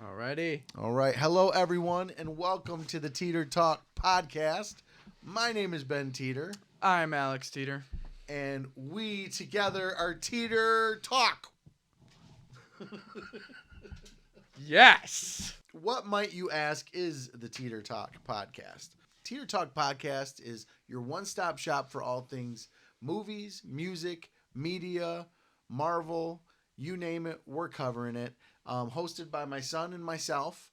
Alrighty. All right. Hello, everyone, and welcome to the Teeter Talk podcast. My name is Ben Teeter, I'm Alex Teeter. and we together are Teeter Talk. Yes. What might you ask is the Teeter Talk podcast? Teeter Talk podcast is your one-stop shop for all things movies, music, media, Marvel, you name it, we're covering it. Hosted by my son and myself.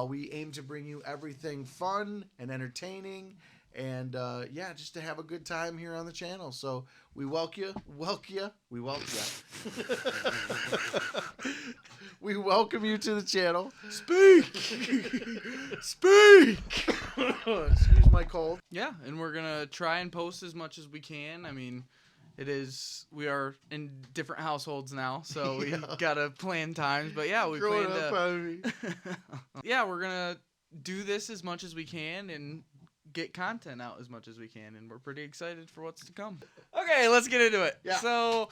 We aim to bring you everything fun and entertaining and just to have a good time here on the channel. So we welcome you. We welcome you to the channel. Speak! Speak! Excuse my cold. Yeah, and we're gonna try and post as much as we can. I mean, we are in different households now, so we gotta plan times. But yeah, we plan to. Yeah, we're gonna do this as much as we can and get content out as much as we can, and we're pretty excited for what's to come. Okay, let's get into it. Yeah. So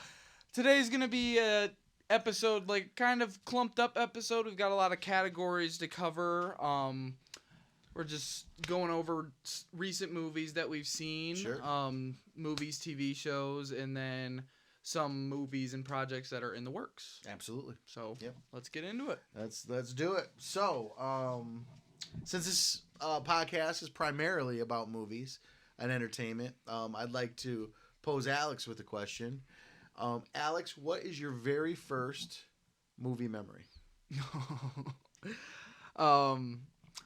today's gonna be a episode, like kind of clumped up episode. We've got a lot of categories to cover. We're just going over recent movies that we've seen, Sure. Movies, TV shows, and then some movies and projects that are in the works. Absolutely. So Yep. Let's get into it. Let's do it. So, since this podcast is primarily about movies and entertainment, I'd like to pose Alex with a question. Alex, what is your very first movie memory?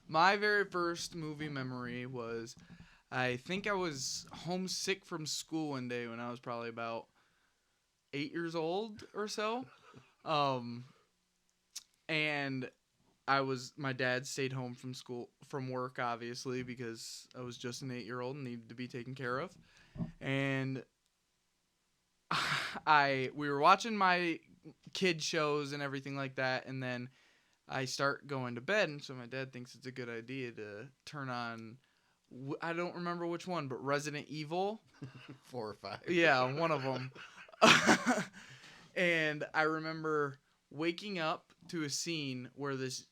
My very first movie memory was, I think I was homesick from school one day when I was probably about 8 years old or so. And my dad stayed home from work, obviously, because I was just an 8-year-old and needed to be taken care of. And we were watching my kid shows and everything like that, and then I start going to bed, and so my dad thinks it's a good idea to turn on, I don't remember which one, but Resident Evil. 4 or 5. Yeah, one of them. And I remember waking up to a scene where this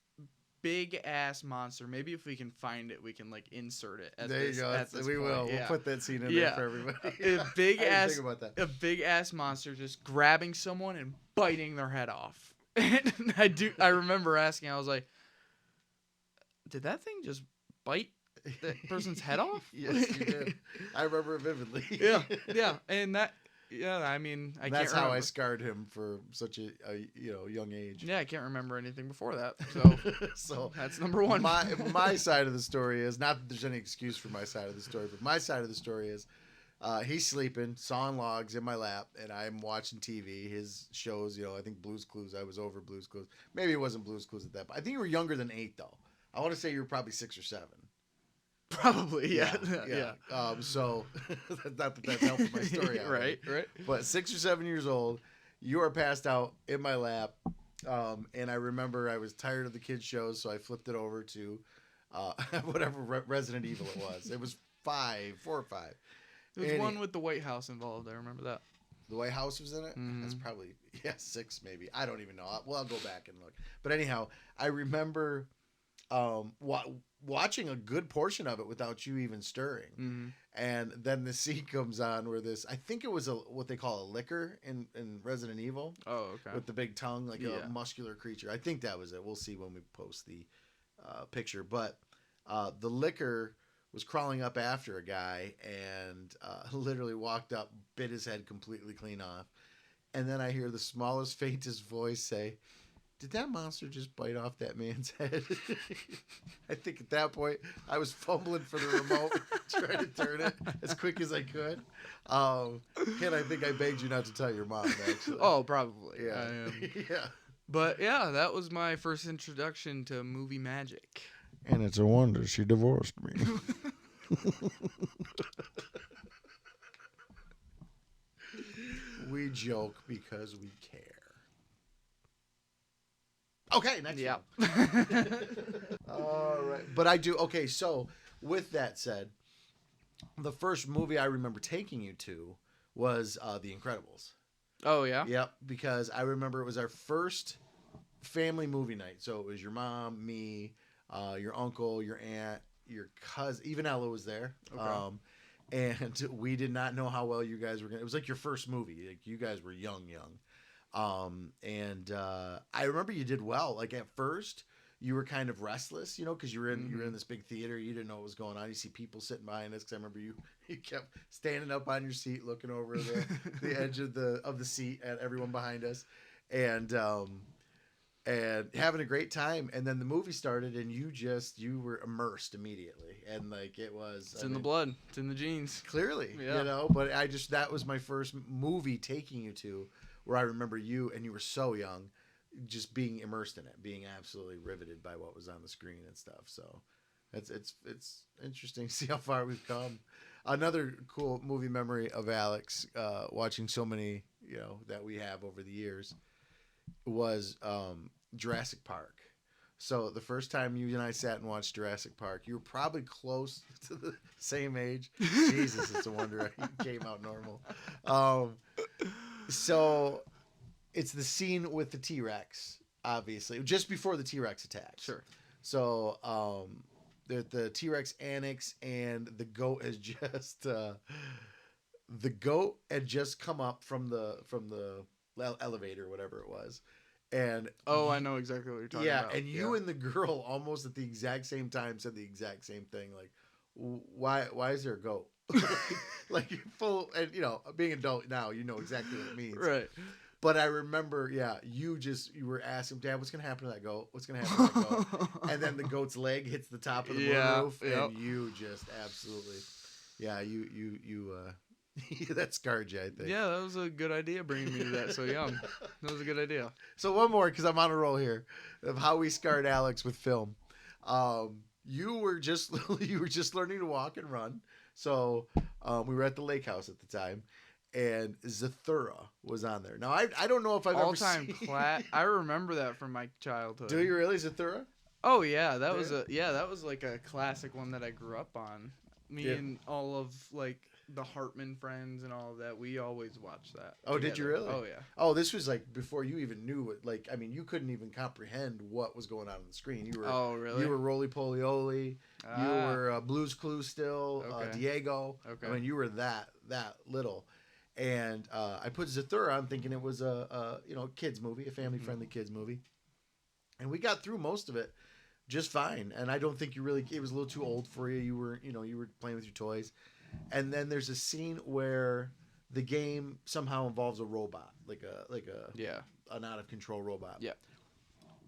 big-ass monster, maybe if we can find it, we can, like, insert it. There you go. We will. Yeah. We'll put that scene in there for everybody. A big-ass, think about that. A big-ass monster just grabbing someone and biting their head off. And I remember asking, I was like, did that thing just bite that person's head off? Yes, you did. I remember it vividly. Yeah. And I mean, I That's can't remember. how I scarred him for such a young age. Yeah, I can't remember anything before that. So that's number one. My side of the story is, not that there's any excuse for my side of the story, but my side of the story is, he's sleeping, sawing logs in my lap, and I'm watching TV. His shows, I think Blue's Clues. I was over Blue's Clues. Maybe it wasn't Blue's Clues at that point. I think you were younger than 8, though. I want to say you were probably 6 or 7. Probably, yeah. So, not that that's helping my story out. Right. But 6 or 7 years old, you are passed out in my lap, and I remember I was tired of the kids' shows, so I flipped it over to whatever Resident Evil it was. It was 4 or 5. There's one with the White House involved. I remember that. The White House was in it? Mm-hmm. That's probably, 6 maybe. I don't even know. I'll go back and look. But anyhow, I remember watching a good portion of it without you even stirring. Mm-hmm. And then the scene comes on where I think it was what they call a licker in Resident Evil. Oh, okay. With the big tongue, like a muscular creature. I think that was it. We'll see when we post the picture. But the licker was crawling up after a guy and literally walked up, bit his head completely clean off. And then I hear the smallest, faintest voice say, "Did that monster just bite off that man's head?" I think at that point, I was fumbling for the remote, trying to turn it as quick as I could. And I think I begged you not to tell your mom, actually. Oh, probably. Yeah. Yeah. But yeah, that was my first introduction to movie magic. And it's a wonder she divorced me. We joke because we care. Okay, next one. All right. But I do. Okay, so with that said, the first movie I remember taking you to was The Incredibles. Oh, yeah? Yep, because I remember it was our first family movie night. So it was your mom, me, your uncle, your aunt, your cousin. Even Ella was there. Okay. And we did not know how well you guys were going to. It was like your first movie. Like you guys were young. I remember you did well. Like at first, you were kind of restless, because you were in this big theater. You didn't know what was going on. You see people sitting behind us. Because I remember you kept standing up on your seat, looking over the edge of the seat at everyone behind us, and having a great time. And then the movie started, and you were immersed immediately, and like it was. It's in the blood. It's in the genes. Clearly, yeah. But that was my first movie taking you to, where I remember you, and you were so young, just being immersed in it, being absolutely riveted by what was on the screen and stuff. So it's interesting to see how far we've come. Another cool movie memory of Alex, watching so many, that we have over the years, was Jurassic Park. So the first time you and I sat and watched Jurassic Park, you were probably close to the same age. Jesus, it's a wonder I came out normal. So it's the scene with the T-Rex, obviously, just before the T-Rex attacks. Sure. So the T-Rex annex, and the goat has just come up from the elevator, whatever it was. And I know exactly what you're talking about. Yeah, and you and the girl almost at the exact same time said the exact same thing. Like, why is there a goat? like you're full, and being an adult now, you know exactly what it means. Right. But I remember, you were asking, Dad, what's gonna happen to that goat? What's gonna happen to that goat? And then the goat's leg hits the top of the roof, and you just absolutely, that scarred you, I think. Yeah, that was a good idea bringing me to that so young. That was a good idea. So one more, because I'm on a roll here, of how we scarred Alex with film. You were just learning to walk and run. So we were at the lake house at the time, and Zathura was on there. Now I don't know if I've ever seen. I remember that from my childhood. Do you really, Zathura? Oh yeah, that was like a classic one that I grew up on. Me and all of like the Hartman friends and all of that, we always watched that. Oh, together. Did you really? Oh yeah. Oh, this was like before you even knew it. Like, I mean, you couldn't even comprehend what was going on the screen. You were. Oh, really? You were Roly Poly Oly. You were Blue's Clues still. Okay. Diego. Okay. I mean, you were that little, and I put Zathura on thinking it was a kids movie, a family friendly kids movie, and we got through most of it just fine. And I don't think it was a little too old for you. You were playing with your toys. And then there's a scene where the game somehow involves a robot, like an out of control robot. Yeah.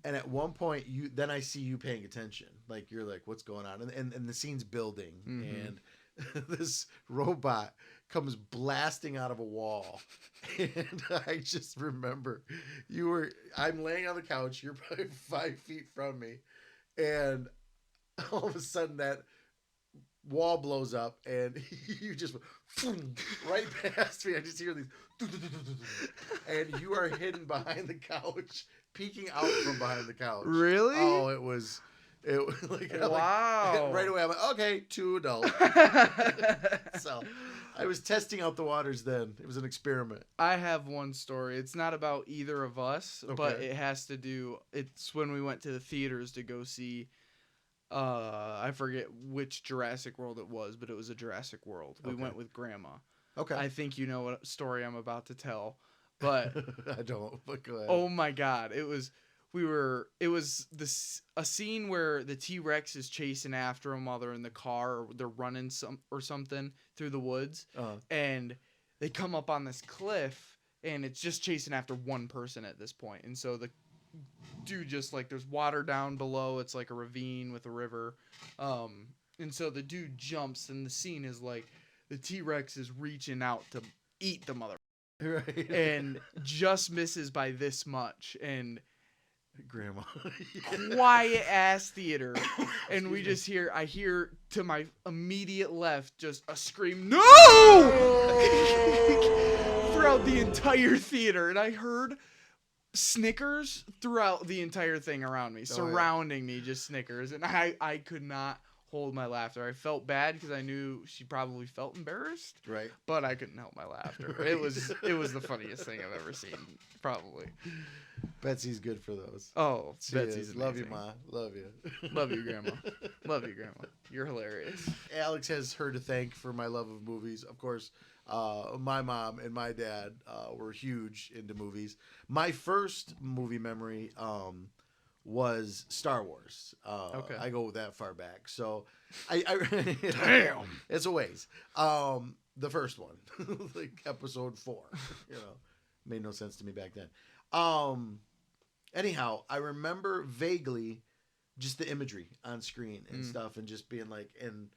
And at one point, then I see you paying attention, like you're like, what's going on? And the scene's building, and this robot comes blasting out of a wall, and I just remember I'm laying on the couch, you're probably 5 feet from me, and all of a sudden that wall blows up, and you just right past me. I just hear these, and you are hidden behind the couch, peeking out from behind the couch. Really? Oh, it was like, wow. Like, right away, I'm like, okay, too adult. So I was testing out the waters then. It was an experiment. I have one story. It's not about either of us, but it has to do. It's when we went to the theaters to go see. I forget which Jurassic World it was, but it was a Jurassic World. We went with Grandma. Okay. I think you know what story I'm about to tell, but I don't. But go ahead. Oh my God! It was a scene where the T-Rex is chasing after them while they're in the car, or they're running something through the woods, and they come up on this cliff, and it's just chasing after one person at this point, and so the dude just like there's water down below, it's like a ravine with a river, and so the dude jumps, and the scene is like the T-Rex is reaching out to eat the mother, right, and just misses by this much, and Grandma quiet ass theater, and I hear to my immediate left just a scream, no! Throughout the entire theater, and I heard Snickers throughout the entire thing around me, surrounding me, just Snickers, and I could not hold my laughter. I felt bad because I knew she probably felt embarrassed, right? But I couldn't help my laughter. Right. It was the funniest thing I've ever seen, probably. Betsy's good for those. Oh, She Betsy's is. amazing. Love you, Ma. Love you. Love you, Grandma. Love you, Grandma. You're hilarious. Alex has her to thank for my love of movies. Of course, my mom and my dad were huge into movies. My first movie memory was Star Wars. Okay. I go that far back. So I Damn. It's a ways. The first one, like episode 4, made no sense to me back then. Anyhow, I remember vaguely just the imagery on screen and stuff, and just being like, and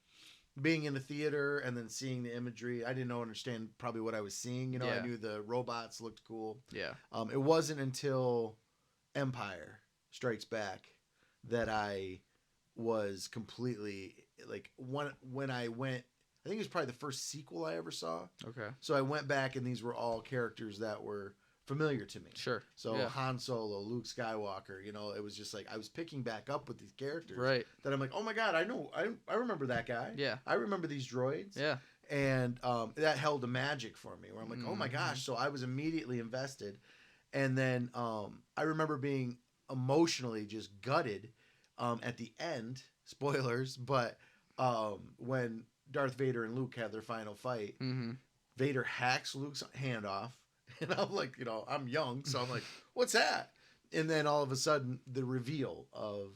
being in the theater and then seeing the imagery. I didn't understand probably what I was seeing. Yeah. I knew the robots looked cool. Yeah. It wasn't until Empire Strikes Back that I was completely like, when I went, I think it was probably the first sequel I ever saw. Okay. So I went back, and these were all characters that were familiar to me. Sure. So yeah. Han Solo, Luke Skywalker, it was just like I was picking back up with these characters. Right. That I'm like, oh my God, I remember that guy. Yeah. I remember these droids. Yeah. And that held a magic for me where I'm like, oh my gosh. So I was immediately invested. And then I remember being emotionally just gutted at the end. Spoilers, but when Darth Vader and Luke have their final fight, Vader hacks Luke's hand off. And I'm like, I'm young, so I'm like, what's that? And then all of a sudden, the reveal of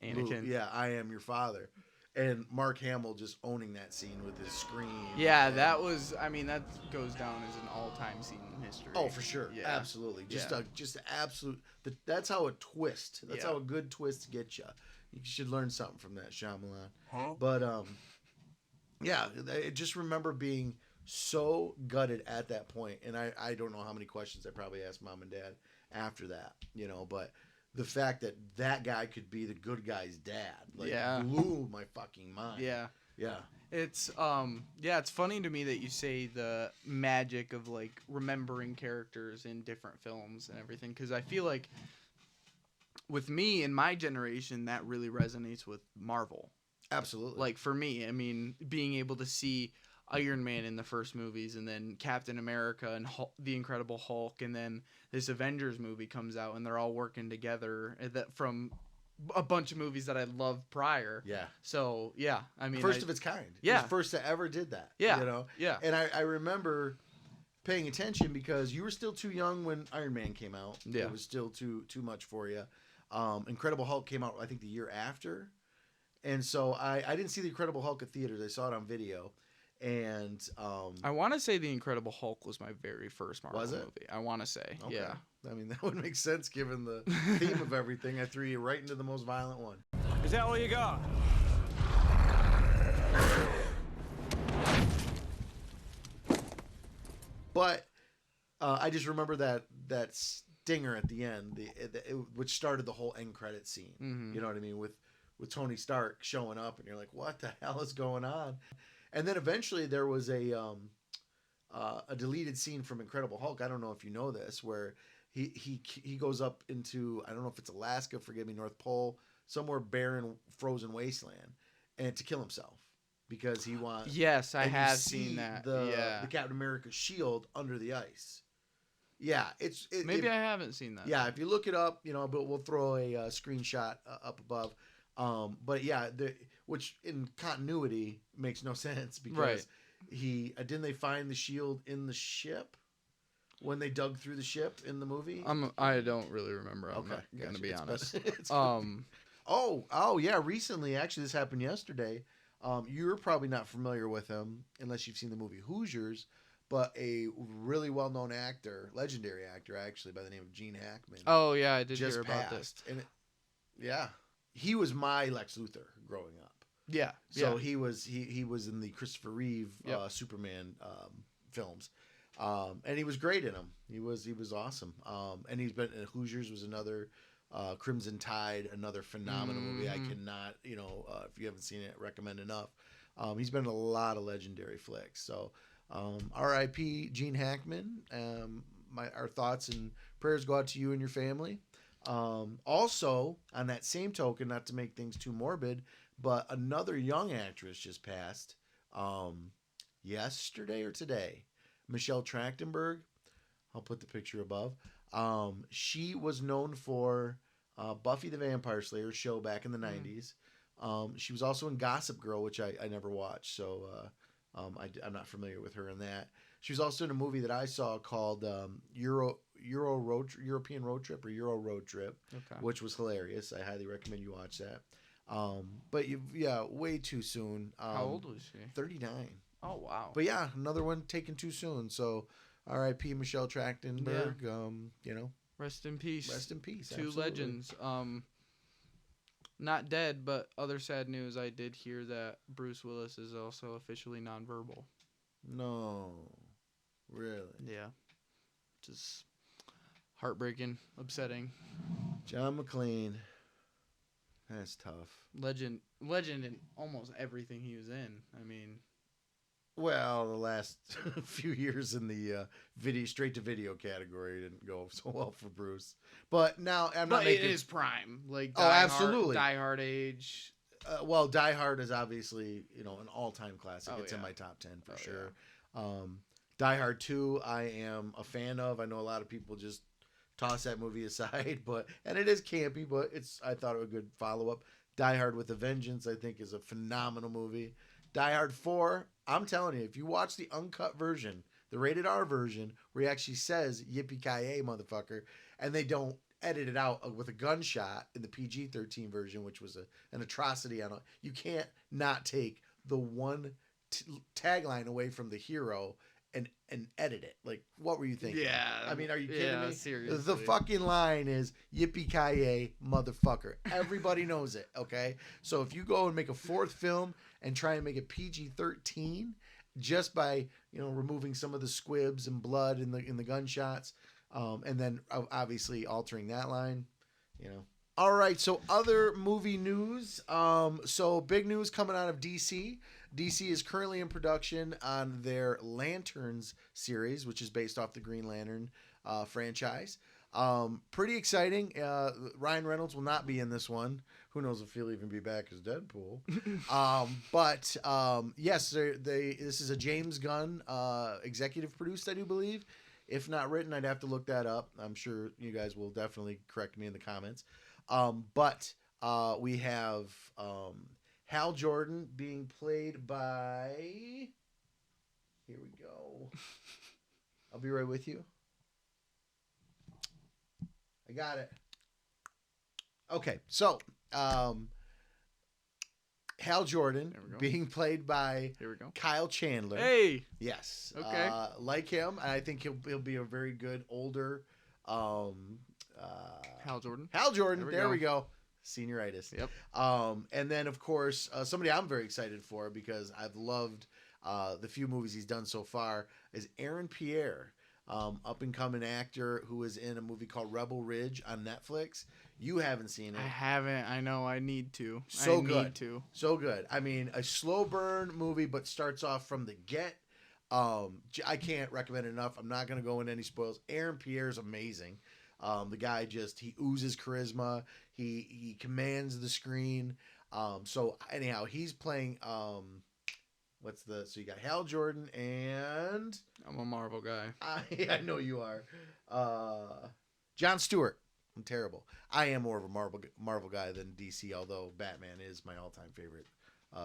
Anakin. Luke, I am your father. And Mark Hamill just owning that scene with his scream. Yeah, that goes down as an all-time scene in history. Oh, for sure. Yeah. Absolutely. Just absolute. That's how a twist. That's how a good twist gets you. You should learn something from that, Shyamalan. Huh? But, I just remember being so gutted at that point, and I don't know how many questions I probably asked mom and dad after that, but the fact that guy could be the good guy's dad, blew my fucking mind. Yeah. It's it's funny to me that you say the magic of like remembering characters in different films and everything, because I feel like with me in my generation that really resonates with Marvel. Absolutely. Like for me, I mean, being able to see Iron Man in the first movies, and then Captain America and the Incredible Hulk, and then this Avengers movie comes out, and they're all working together from a bunch of movies that I loved prior. Yeah. So yeah, I mean, first of its kind. Yeah. It was first that ever did that. Yeah. Yeah. And I remember paying attention because you were still too young when Iron Man came out. Yeah. It was still too much for you. Incredible Hulk came out, I think, the year after. And so I didn't see the Incredible Hulk at theaters. I saw it on video. And I want to say the Incredible Hulk was my very first Marvel movie. I want to say, okay. Yeah. I mean, that would make sense given the theme of everything. I threw you right into the most violent one. Is that all you got? But I just remember that stinger at the end, which started the whole end credit scene. Mm-hmm. You know what I mean? With Tony Stark showing up, and you're like, what the hell is going on? And then eventually there was a deleted scene from Incredible Hulk. I don't know if you know this, where he goes up into, I don't know if it's Alaska, forgive me, North Pole, somewhere barren, frozen wasteland, and to kill himself because he wants. Yes, I have seen that. The Captain America shield under the ice. Yeah, maybe I haven't seen that. Yeah, if you look it up, but we'll throw a screenshot up above. But yeah, which in continuity makes no sense because didn't they find the shield in the ship when they dug through the ship in the movie? I don't really remember. I'm not gonna be honest. Oh yeah, recently, actually this happened yesterday. You're probably not familiar with him unless you've seen the movie Hoosiers, but a really well-known actor, legendary actor actually, by the name of Gene Hackman. Oh yeah, I did just hear about passed. And he was my Lex Luthor growing up. Yeah. So he was in the Christopher Reeve Superman films, and he was great in them. He was awesome. And he's been Hoosiers was another, Crimson Tide, another phenomenal movie. I cannot, if you haven't seen it, recommend enough. He's been in a lot of legendary flicks. So, R.I.P. Gene Hackman. Our thoughts and prayers go out to you and your family. Also, on that same token, not to make things too morbid, but another young actress just passed yesterday or today, Michelle Trachtenberg. I'll put the picture above. She was known for Buffy the Vampire Slayer show back in the 90s. She was also in Gossip Girl, which I never watched, so I'm not familiar with her in that. She was also in a movie that I saw called European Road Trip or Euro Road Trip, which was hilarious. I highly recommend you watch that. But way too soon. How old was she? 39. Oh, wow. But yeah, another one taken too soon. So R.I.P. Michelle Trachtenberg. Rest in peace. Rest in peace. Two absolutely. legends. Not dead, but other sad news. I did hear that Bruce Willis is also officially nonverbal. No, really. Yeah, just heartbreaking, upsetting. John McClane. That's tough. Legend in almost everything he was in. I mean, well, the last few years in the straight to video category didn't go so well for Bruce. But now I'm not making... it is prime. Like absolutely. Die Hard age. Well, Die Hard is obviously an all-time classic. It's in my top 10 for sure. Yeah. Die Hard 2, I am a fan of. I know a lot of people just toss that movie aside, and it is campy, but I thought it was a good follow-up. Die Hard with a Vengeance, I think, is a phenomenal movie. Die Hard 4, I'm telling you, if you watch the uncut version, the rated R version, where he actually says yippee-ki-yay, motherfucker, and they don't edit it out with a gunshot in the PG-13 version, which was an atrocity. You can't not take the one tagline away from the hero and edit it. Like, what were you thinking? Yeah. I mean, are you kidding me? Seriously. The fucking line is yippee-ki-yay, motherfucker. Everybody knows it, okay? So if you go and make a fourth film and try and make it PG-13 just by, removing some of the squibs and blood in the gunshots, and then obviously altering that line, All right, so other movie news. So big news coming out of DC. DC is currently in production on their Lanterns series, which is based off the Green Lantern franchise. Pretty exciting. Ryan Reynolds will not be in this one. Who knows if he'll even be back as Deadpool. But yes, this is a James Gunn executive produced, I do believe. If not written, I'd have to look that up. I'm sure you guys will definitely correct me in the comments. But we have Hal Jordan being played by... Here we go. I'll be right with you. I got it. Okay, so Hal Jordan being played by Kyle Chandler. Hey. Yes. Okay. Like him, I think he'll be a very good older Hal Jordan. Hal Jordan. There we go. Senioritis. Yep. And then of course somebody I'm very excited for because I've loved the few movies he's done so far is Aaron Pierre. Up and coming actor who is in a movie called Rebel Ridge on Netflix. You haven't seen it. I haven't. I know. I need to. So good. So good. I mean, a slow burn movie, but starts off from the get. I can't recommend it enough. I'm not going to go into any spoils. Aaron Pierre is amazing. The guy he oozes charisma. He commands the screen. So anyhow, he's playing. So you got Hal Jordan and... I'm a Marvel guy. I know you are. Jon Stewart. I'm terrible. I am more of a Marvel guy than DC, although Batman is my all-time favorite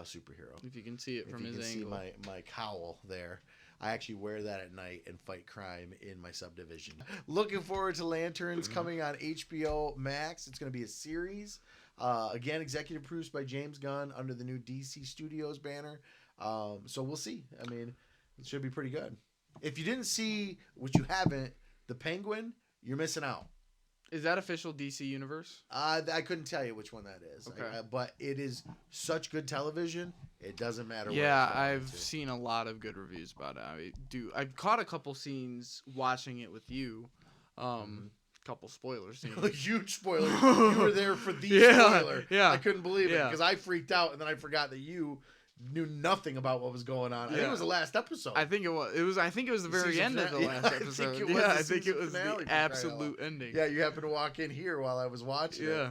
superhero. If you can see it from his angle. You can see my cowl there. I actually wear that at night and fight crime in my subdivision. Looking forward to Lanterns coming on HBO Max. It's going to be a series. Again, executive produced by James Gunn under the new DC Studios banner. So we'll see. I mean, it should be pretty good. If you didn't see, which you haven't, The Penguin, you're missing out. Is that official DC universe? I couldn't tell you which one that is. Okay. But it is such good television. It doesn't matter. Yeah, I've seen a lot of good reviews about it. I've caught a couple scenes watching it with you. Couple spoiler scenes. Huge spoiler. You were there for the spoiler. Yeah. I couldn't believe it because I freaked out and then I forgot that you knew nothing about what was going on. I think it was the last episode. I think it was. I think it was the very end of the last episode. I think it was the absolute ending. Yeah, you happened to walk in here while I was watching it.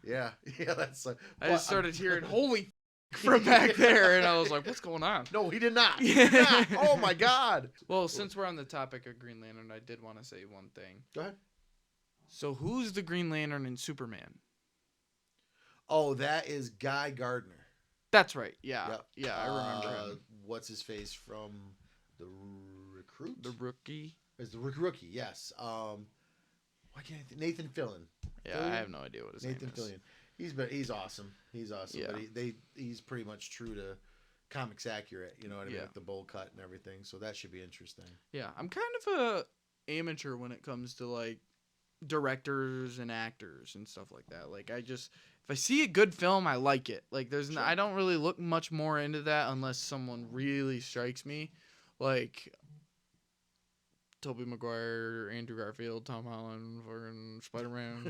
Yeah. That's. I just started hearing "Holy" from back there, and I was like, "What's going on?" No, he did not. He did not. Oh my God. Well, since we're on the topic of Green Lantern, I did want to say one thing. Go ahead. So who's the Green Lantern in Superman? Oh, that is Guy Gardner. That's right. Yeah. Yep. Yeah, I remember him. What's his face from the Recruit? The Rookie. Is the Rookie? Yes. Why can't I think? Nathan Fillion. Yeah, I have no idea what his name is. Nathan Fillion. He's awesome. He's awesome. Yeah. But he's pretty much true to comics accurate. You know what I mean? Yeah. With the bowl cut and everything. So that should be interesting. Yeah, I'm kind of a amateur when it comes to like directors and actors and stuff like that. Like if I see a good film, I like it. Like I don't really look much more into that unless someone really strikes me. Like Tobey Maguire, Andrew Garfield, Tom Holland, fucking Spider-Man.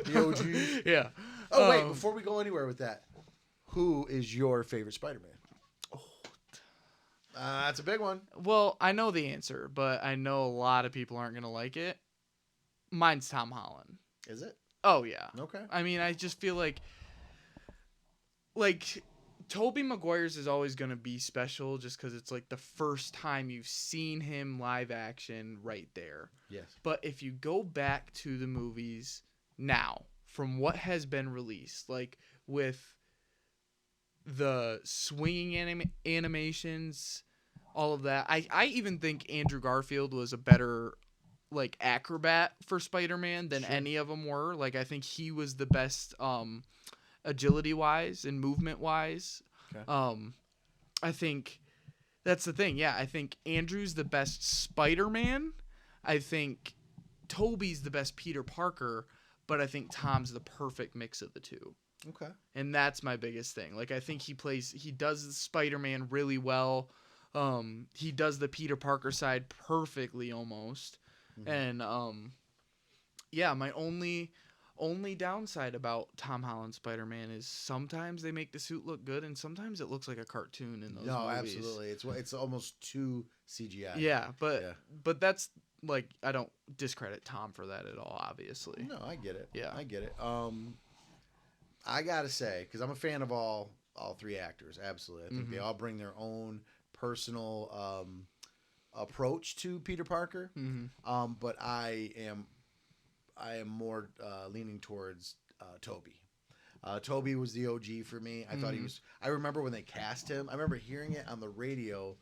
The OG. Yeah. Oh, wait, before we go anywhere with that, who is your favorite Spider-Man? That's a big one. Well, I know the answer, but I know a lot of people aren't going to like it. Mine's Tom Holland. Is it? Oh, yeah. Okay. I mean, I just feel like Tobey Maguire's is always going to be special just because it's like the first time you've seen him live action right there. Yes. But if you go back to the movies now, from what has been released, like with the swinging animations, all of that, I even think Andrew Garfield was a better like acrobat for Spider-Man than any of them were. Like I think he was the best agility wise and movement wise. Okay. I think that's the thing. Yeah, I think Andrew's the best Spider-Man. I think Tobey's the best Peter Parker, but I think Tom's the perfect mix of the two. Okay. And that's my biggest thing. Like I think he does Spider-Man really well. He does the Peter Parker side perfectly almost. Mm-hmm. And yeah, my only downside about Tom Holland's Spider-Man is sometimes they make the suit look good and sometimes it looks like a cartoon in those movies. No, absolutely. It's almost too CGI. Yeah, but that's like I don't discredit Tom for that at all, obviously. No, I get it. Yeah. I get it. I got to say cuz I'm a fan of all three actors, absolutely. I think they all bring their own personal approach to Peter Parker. Mm-hmm. But I am more leaning towards Tobey. Tobey was the OG for me. I thought he was. I remember when they cast him. I remember hearing it on the radio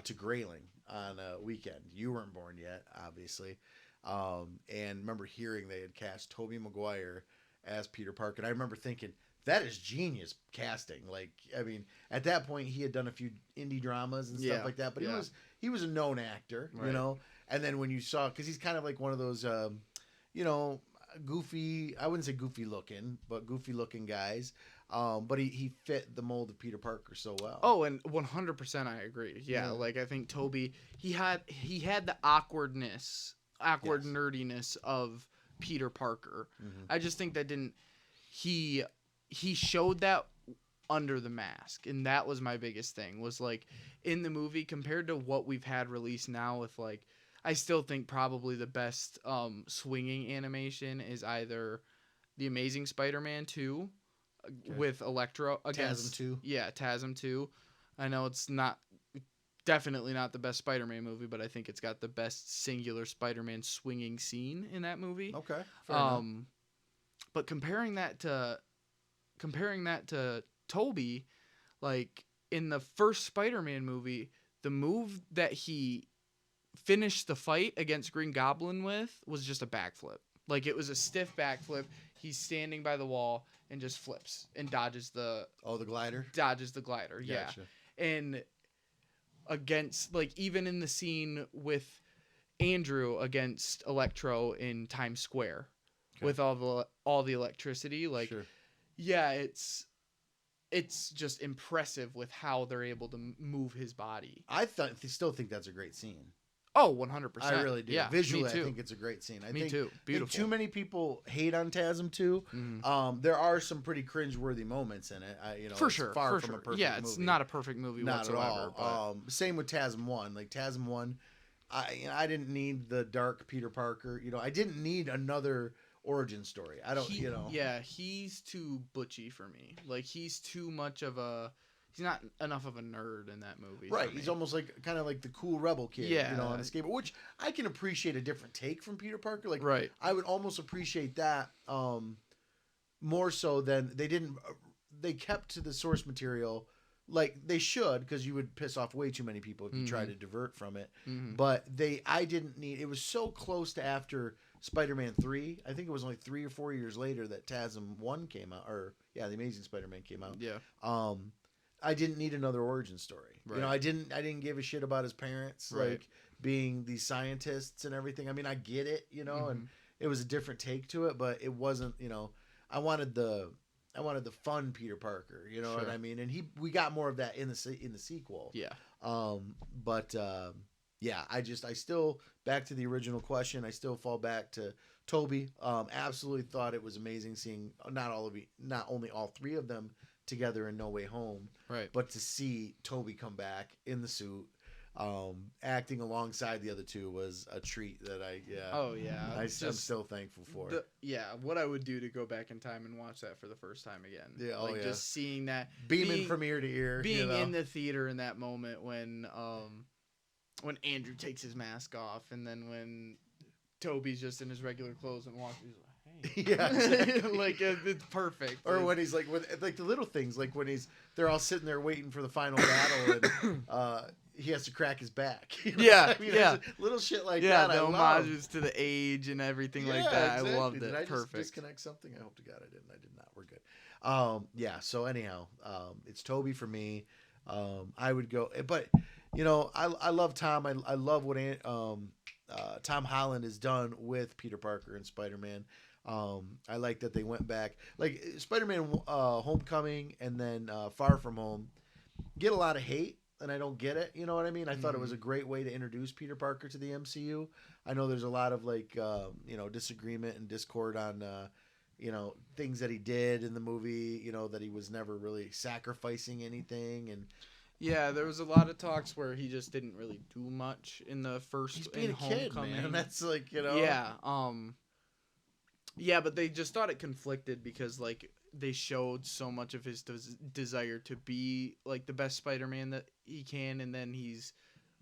to Grayling on a weekend. You weren't born yet, obviously, and remember hearing they had cast Tobey Maguire as Peter Parker. And I remember thinking that is genius casting. Like, I mean, at that point he had done a few indie dramas and stuff like that, but he was a known actor, you know. And then when you saw, because he's kind of like one of those. You know, goofy, I wouldn't say goofy looking, but goofy looking guys. But he fit the mold of Peter Parker so well. Oh, and 100% I agree. Yeah, like I think Tobey, he had the awkward nerdiness of Peter Parker. Mm-hmm. I just think that he showed that under the mask, and that was my biggest thing, was like in the movie compared to what we've had released now with like, I still think probably the best swinging animation is either The Amazing Spider-Man 2 with Electro against TASM 2. Yeah, TASM 2. I know it's definitely not the best Spider-Man movie, but I think it's got the best singular Spider-Man swinging scene in that movie. Okay. Fair enough. But comparing that to Tobey, like in the first Spider-Man movie, the move that he finished the fight against Green Goblin with was just a backflip. Like it was a stiff backflip. He's standing by the wall and just flips and dodges the glider. Dodges the glider. Gotcha. Yeah. And against like even in the scene with Andrew against Electro in Times Square with all the electricity, like yeah, it's just impressive with how they're able to move his body. I still think that's a great scene. Oh, 100%. I really do. Yeah, visually, I think it's a great scene. I think, too. Beautiful. I think too many people hate on TASM 2. Mm-hmm. There are some pretty cringeworthy moments in it. For sure. Far from a perfect movie. It's not a perfect movie whatsoever. Not at all. Same with TASM 1. Like TASM 1, I didn't need the dark Peter Parker. You know, I didn't need another origin story. I don't. Yeah, he's too butchy for me. Like he's too much of a. he's not enough of a nerd in that movie. Right. He's almost like kind of like the cool rebel kid, Yeah. you know, on a skateboard, which I can appreciate a different take from Peter Parker. Like, right. I would almost appreciate that more so than they kept to the source material like they should, because you would piss off way too many people if you try to divert from it. But I didn't need, it was so close to after Spider-Man 3. I think it was only 3 or 4 years later that TASM 1 came out, or The Amazing Spider-Man came out. Yeah. I didn't need another origin story. Right. You know, I didn't give a shit about his parents, Right. like being these scientists and everything. I mean, I get it, you know, and it was a different take to it, but it wasn't, you know, I wanted the fun Peter Parker, you know what I mean? And we got more of that in the sequel. Yeah. Yeah, I still, back to the original question, I still fall back to Tobey. Absolutely thought it was amazing seeing not only all three of them together in No Way Home, right, but to see Tobey come back in the suit, acting alongside the other two was a treat that I'm still thankful for. What I would do to go back in time and watch that for the first time again. Yeah, just seeing that beaming from ear to ear, being in the theater in that moment when Andrew takes his mask off, and then when Tobey's just in his regular clothes and walks, he's like, hey. Yeah, exactly. Like it's perfect. Or when he's like, with like the little things, like when they're all sitting there waiting for the final battle, and he has to crack his back. You know? Yeah, I mean, yeah, little shit like yeah. that. The I homages to the age and everything like that. Exactly. I loved it. Did I Perfect. just disconnect something? I hope to God I didn't. I did not. We're good. Yeah. So anyhow, it's Tobey for me. I would go, but you know, I love Tom. I love what Tom Holland has done with Peter Parker and Spider-Man. I like that they went back, like Spider-Man Homecoming and then Far From Home get a lot of hate, and I don't get it. You know what I mean? I thought it was a great way to introduce Peter Parker to the MCU. I know there's a lot of like disagreement and discord on things that he did in the movie. You know, that he was never really sacrificing anything, and yeah, there was a lot of talks where he just didn't really do much in the first. He's being a kid, man. That's like, you know. Yeah. Yeah, but they just thought it conflicted because like they showed so much of his desire to be like the best Spider-Man that he can, and then he's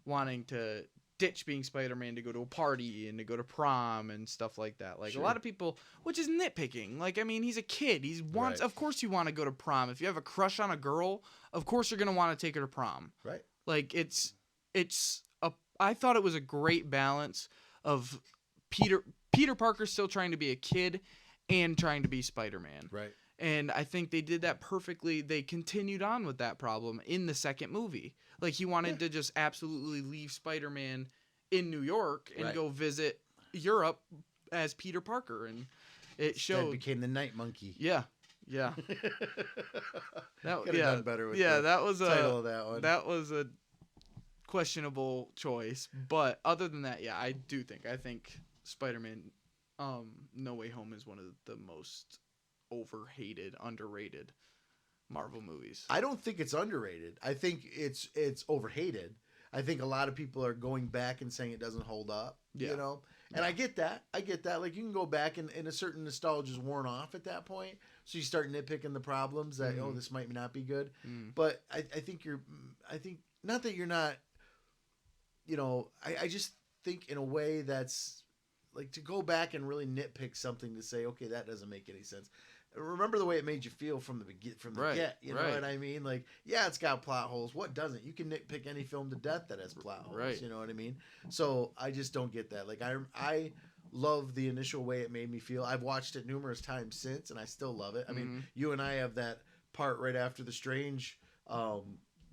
wanting to ditch being Spider-Man to go to a party and to go to prom and stuff like that. Like a lot of people, which is nitpicking. Like, I mean, he's a kid. Right. Of course you want to go to prom. If you have a crush on a girl, of course you're going to want to take her to prom. Right. Like I thought it was a great balance of Peter Parker still trying to be a kid and trying to be Spider-Man. Right. And I think they did that perfectly. They continued on with that problem in the second movie. Like, he wanted to just absolutely leave Spider-Man in New York and go visit Europe as Peter Parker. And it showed. That became the Night Monkey. Yeah. Yeah. Could have done better with that was title of that one. That was a questionable choice. But other than that, I think Spider-Man No Way Home is one of the most overhated, underrated Marvel movies. I don't think it's underrated. I think it's overhated. I think a lot of people are going back and saying it doesn't hold up. Yeah. You know? And I get that. Like, you can go back and a certain nostalgia is worn off at that point. So you start nitpicking the problems that, this might not be good. But I think not that you're not, I just think in a way that's like to go back and really nitpick something to say, okay, that doesn't make any sense. Remember the way it made you feel from the get. You know what I mean? Like, yeah, it's got plot holes. What doesn't? You can nitpick any film to death that has plot holes. Right. You know what I mean? So I just don't get that. Like, I love the initial way it made me feel. I've watched it numerous times since, and I still love it. I mean, you and I have that part right after the Strange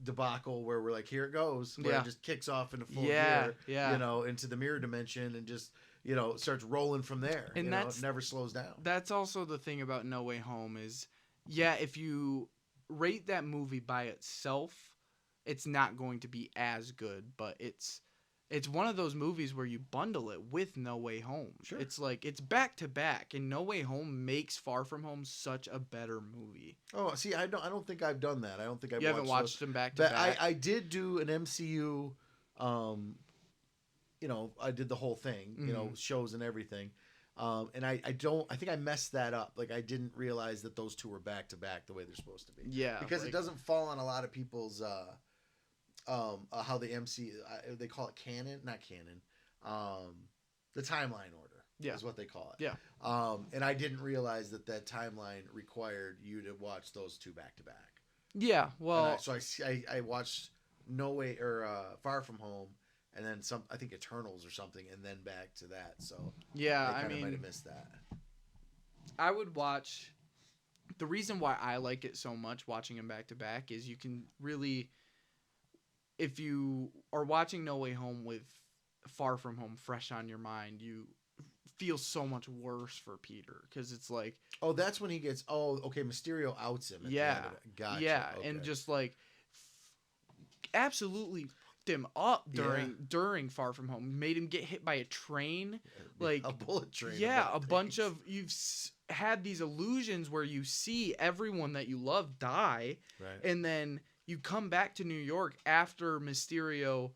debacle where we're like, here it goes. Where it just kicks off into full gear. Yeah. Into the mirror dimension and just. Starts rolling from there. And it never slows down. That's also the thing about No Way Home is, if you rate that movie by itself, it's not going to be as good. But it's one of those movies where you bundle it with No Way Home. Sure. It's like it's back to back, and No Way Home makes Far From Home such a better movie. Oh, see, I don't think I've done that. I don't think You haven't watched them back to back. I did do an MCU. I did the whole thing, shows and everything. And I think I messed that up. Like I didn't realize that those two were back to back the way they're supposed to be. Yeah, because it doesn't fall on a lot of people's how the MC they call it canon, not canon, the timeline order. Yeah. Is what they call it. Yeah. And I didn't realize that timeline required you to watch those two back to back. Yeah. Well, so I watched No Way or Far From Home, and then I think Eternals or something, and then back to that. So yeah, I mean, might have missed that. I would watch. The reason why I like it so much, watching them back to back, is you can really, if you are watching No Way Home with Far From Home fresh on your mind, you feel so much worse for Peter because it's like, oh, that's when he gets, okay, Mysterio outs him. Yeah, gotcha. Yeah, okay. And just like absolutely fucked him up during Far From Home, made him get hit by a train, like a bullet train. Yeah, a bunch of had these illusions where you see everyone that you love die, right? And then you come back to New York after Mysterio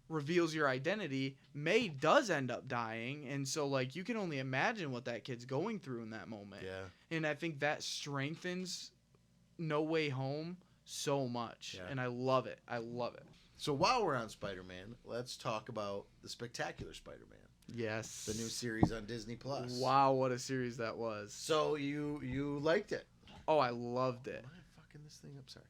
reveals your identity. May does end up dying, and so like you can only imagine what that kid's going through in that moment. Yeah. And I think that strengthens No Way Home so much. Yeah. And I love it. So while we're on Spider-Man, let's talk about the Spectacular Spider-Man. Yes. The new series on Disney Plus. Wow, what a series that was. So you liked it. Oh, I loved it. Am I fucking this thing up? Sorry.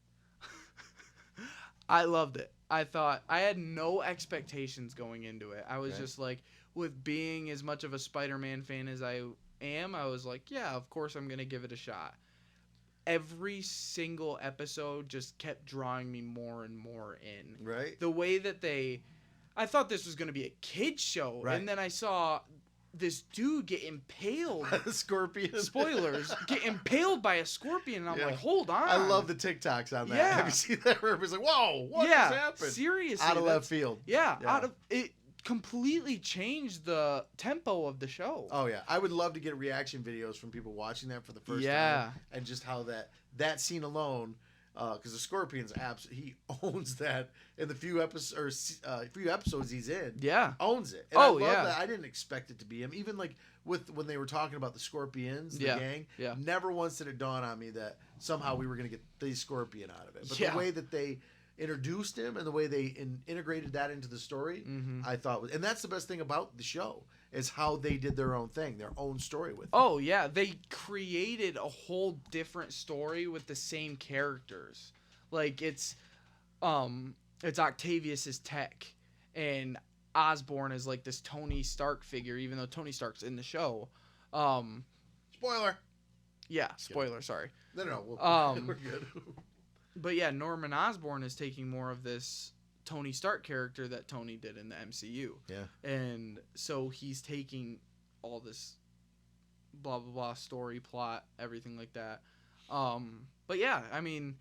I loved it. I thought I had no expectations going into it. I was just like, with being as much of a Spider-Man fan as I am, I was like, yeah, of course I'm going to give it a shot. Every single episode just kept drawing me more and more in. Right. The way that I thought this was going to be a kid's show. Right. And then I saw this dude get impaled. By the scorpion. Spoilers. Get impaled by a scorpion. And I'm like, hold on. I love the TikToks on that. Yeah. Have you seen that? Where it's like, whoa, what just happened? Seriously. Out of left field. Yeah. It completely changed the tempo of the show. Oh, yeah. I would love to get reaction videos from people watching that for the first time. And just how that scene alone, because the Scorpion's he owns that in the few episodes he's in. Yeah. Owns it. And I love that. I didn't expect it to be him. Even like when they were talking about the Scorpions, the gang, never once did it dawn on me that somehow we were going to get the Scorpion out of it. But the way that they introduced him and the way they integrated that into the story, I thought and that's the best thing about the show is how they did their own thing, their own story with it. Oh yeah, they created a whole different story with the same characters. Like it's Octavius's tech, and Osborn is like this Tony Stark figure, even though Tony Stark's in the show. Spoiler. Yeah, spoiler. Sorry. No, we're good. But yeah, Norman Osborn is taking more of this Tony Stark character that Tony did in the MCU. Yeah. And so he's taking all this blah, blah, blah story, plot, everything like that. But yeah, I mean,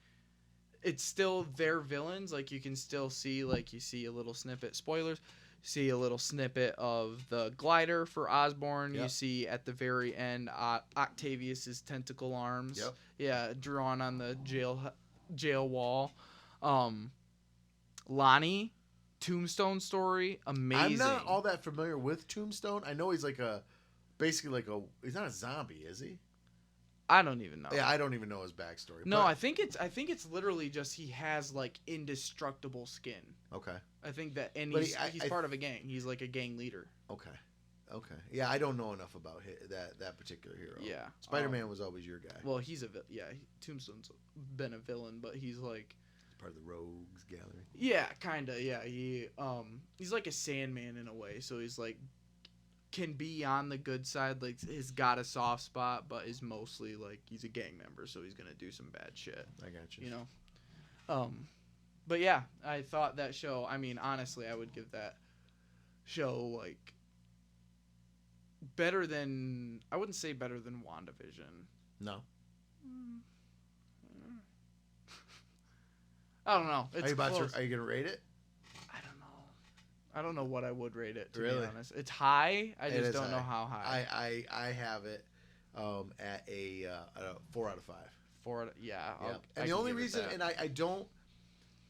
it's still their villains. Like, you can still see, like, you see a little snippet, spoilers, see a little snippet of the glider for Osborn. Yep. You see at the very end Octavius's tentacle arms. Yep. Yeah, drawn on the jail wall. Lonnie, Tombstone story, amazing. I'm not all that familiar with Tombstone. I know he's like he's not a zombie, is he? I don't even know. Yeah, I don't even know his backstory. No, I think it's literally just he has like indestructible skin. Okay. I think that, and he's part of a gang. He's like a gang leader. Okay. Yeah, I don't know enough about that particular hero. Yeah. Spider-Man was always your guy. Well, he's Tombstone's been a villain, but he's like part of the Rogues Gallery. Yeah, kinda. Yeah, he's like a Sandman in a way. So he's like can be on the good side, like he's got a soft spot, but is mostly like he's a gang member, so he's gonna do some bad shit. I got you. You know, but yeah, I thought that show. I mean, honestly, I would give that show like better than. I wouldn't say better than WandaVision. No. I don't know. It's are you gonna rate it? I don't know what I would rate it, to be honest. It's high. I just don't know how high. I have it at a 4 out of 5. 4 out of, yeah. And the only reason, and I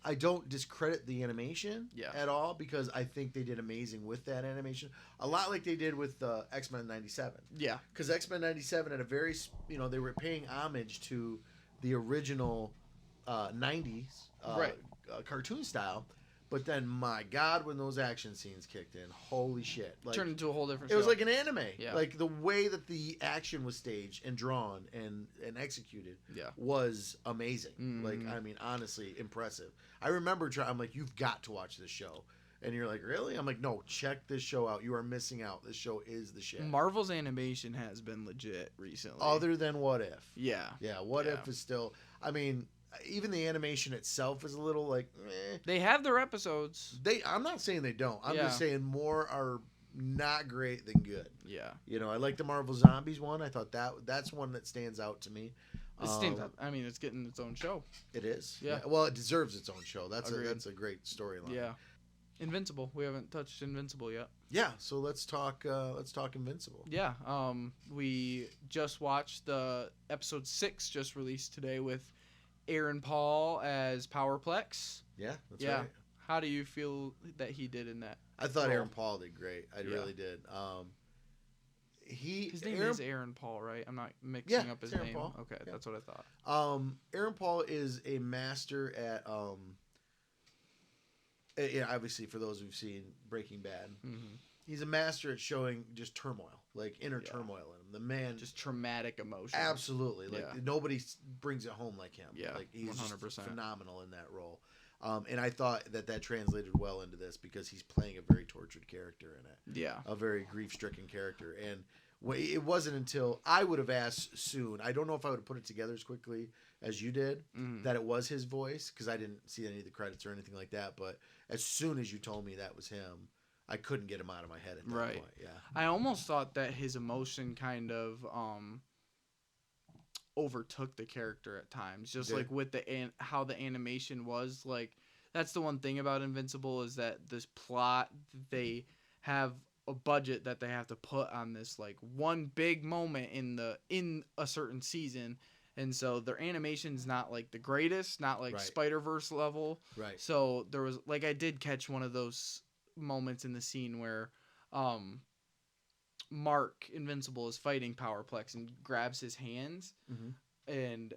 I don't discredit the animation Yeah. at all because I think they did amazing with that animation. A lot like they did with X-Men 97. Yeah. Because X-Men 97 had a very, they were paying homage to the original 90s cartoon style. But then, my God, when those action scenes kicked in, holy shit. Like, turned into a whole different show. It was like an anime. Yeah. Like, the way that the action was staged and drawn and executed was amazing. Mm-hmm. Like, I mean, honestly, impressive. I remember I'm like, you've got to watch this show. And you're like, really? I'm like, no, check this show out. You are missing out. This show is the shit. Marvel's animation has been legit recently. Other than What If. Yeah. Yeah, What If is still... I mean... Even the animation itself is a little like meh. They have their episodes. I'm not saying they don't. I'm just saying more are not great than good. Yeah. You know, I like the Marvel Zombies one. I thought that's one that stands out to me. It stands out. I mean, it's getting its own show. It is. Yeah. Well, it deserves its own show. That's Agreed. a great storyline. Yeah. Invincible. We haven't touched Invincible yet. Yeah. So let's talk Invincible. Yeah. We just watched the episode 6 just released today with Aaron Paul as Powerplex. Yeah, that's right. How do you feel that he did in that? I thought Aaron Paul did great. I really did. His name is Aaron Paul, right? I'm not mixing up his Aaron name. Paul. Okay, yeah. That's what I thought. Aaron Paul is a master at obviously for those who've seen Breaking Bad. Mm-hmm. He's a master at showing just turmoil, like inner turmoil in him. The man, just traumatic emotion. Absolutely, like nobody brings it home like him. Yeah, like he's 100%. Just phenomenal in that role. And I thought that translated well into this because he's playing a very tortured character in it. Yeah, a very grief-stricken character. And it wasn't until I would have asked soon. I don't know if I would have put it together as quickly as you did that it was his voice because I didn't see any of the credits or anything like that. But as soon as you told me that was him, I couldn't get him out of my head at that point. Yeah. I almost thought that his emotion kind of overtook the character at times. Just like with how the animation was. Like, that's the one thing about Invincible is that this plot, they have a budget that they have to put on this like one big moment in a certain season. And so their animation's not like the greatest, not like Spider-Verse level. Right. So there was like I did catch one of those moments in the scene where Mark Invincible is fighting Powerplex and grabs his hands and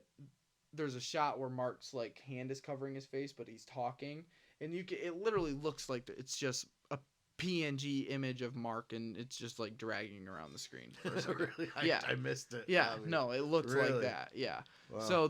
there's a shot where Mark's like hand is covering his face but he's talking and it literally looks like it's just a PNG image of Mark and it's just like dragging around the screen for a second. Really? I missed it. Yeah, no, it looks like that. Yeah. Wow. So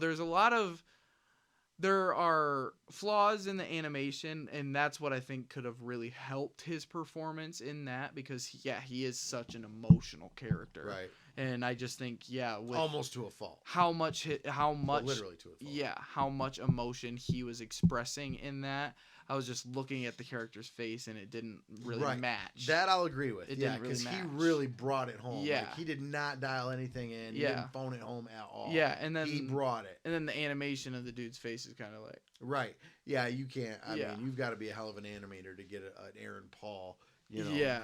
there are flaws in the animation, and that's what I think could have really helped his performance in that because, he is such an emotional character. Right. And I just think, with almost to a fault. How much, well, literally to a fault. Yeah, how much emotion he was expressing in that. I was just looking at the character's face, and it didn't really match. That I'll agree with. It didn't really match. Because he really brought it home. Yeah. Like, he did not dial anything in. He didn't phone it home at all. Yeah, and then he brought it. And then the animation of the dude's face is kind of like... Right. Yeah, you can't. I mean, you've got to be a hell of an animator to get an Aaron Paul,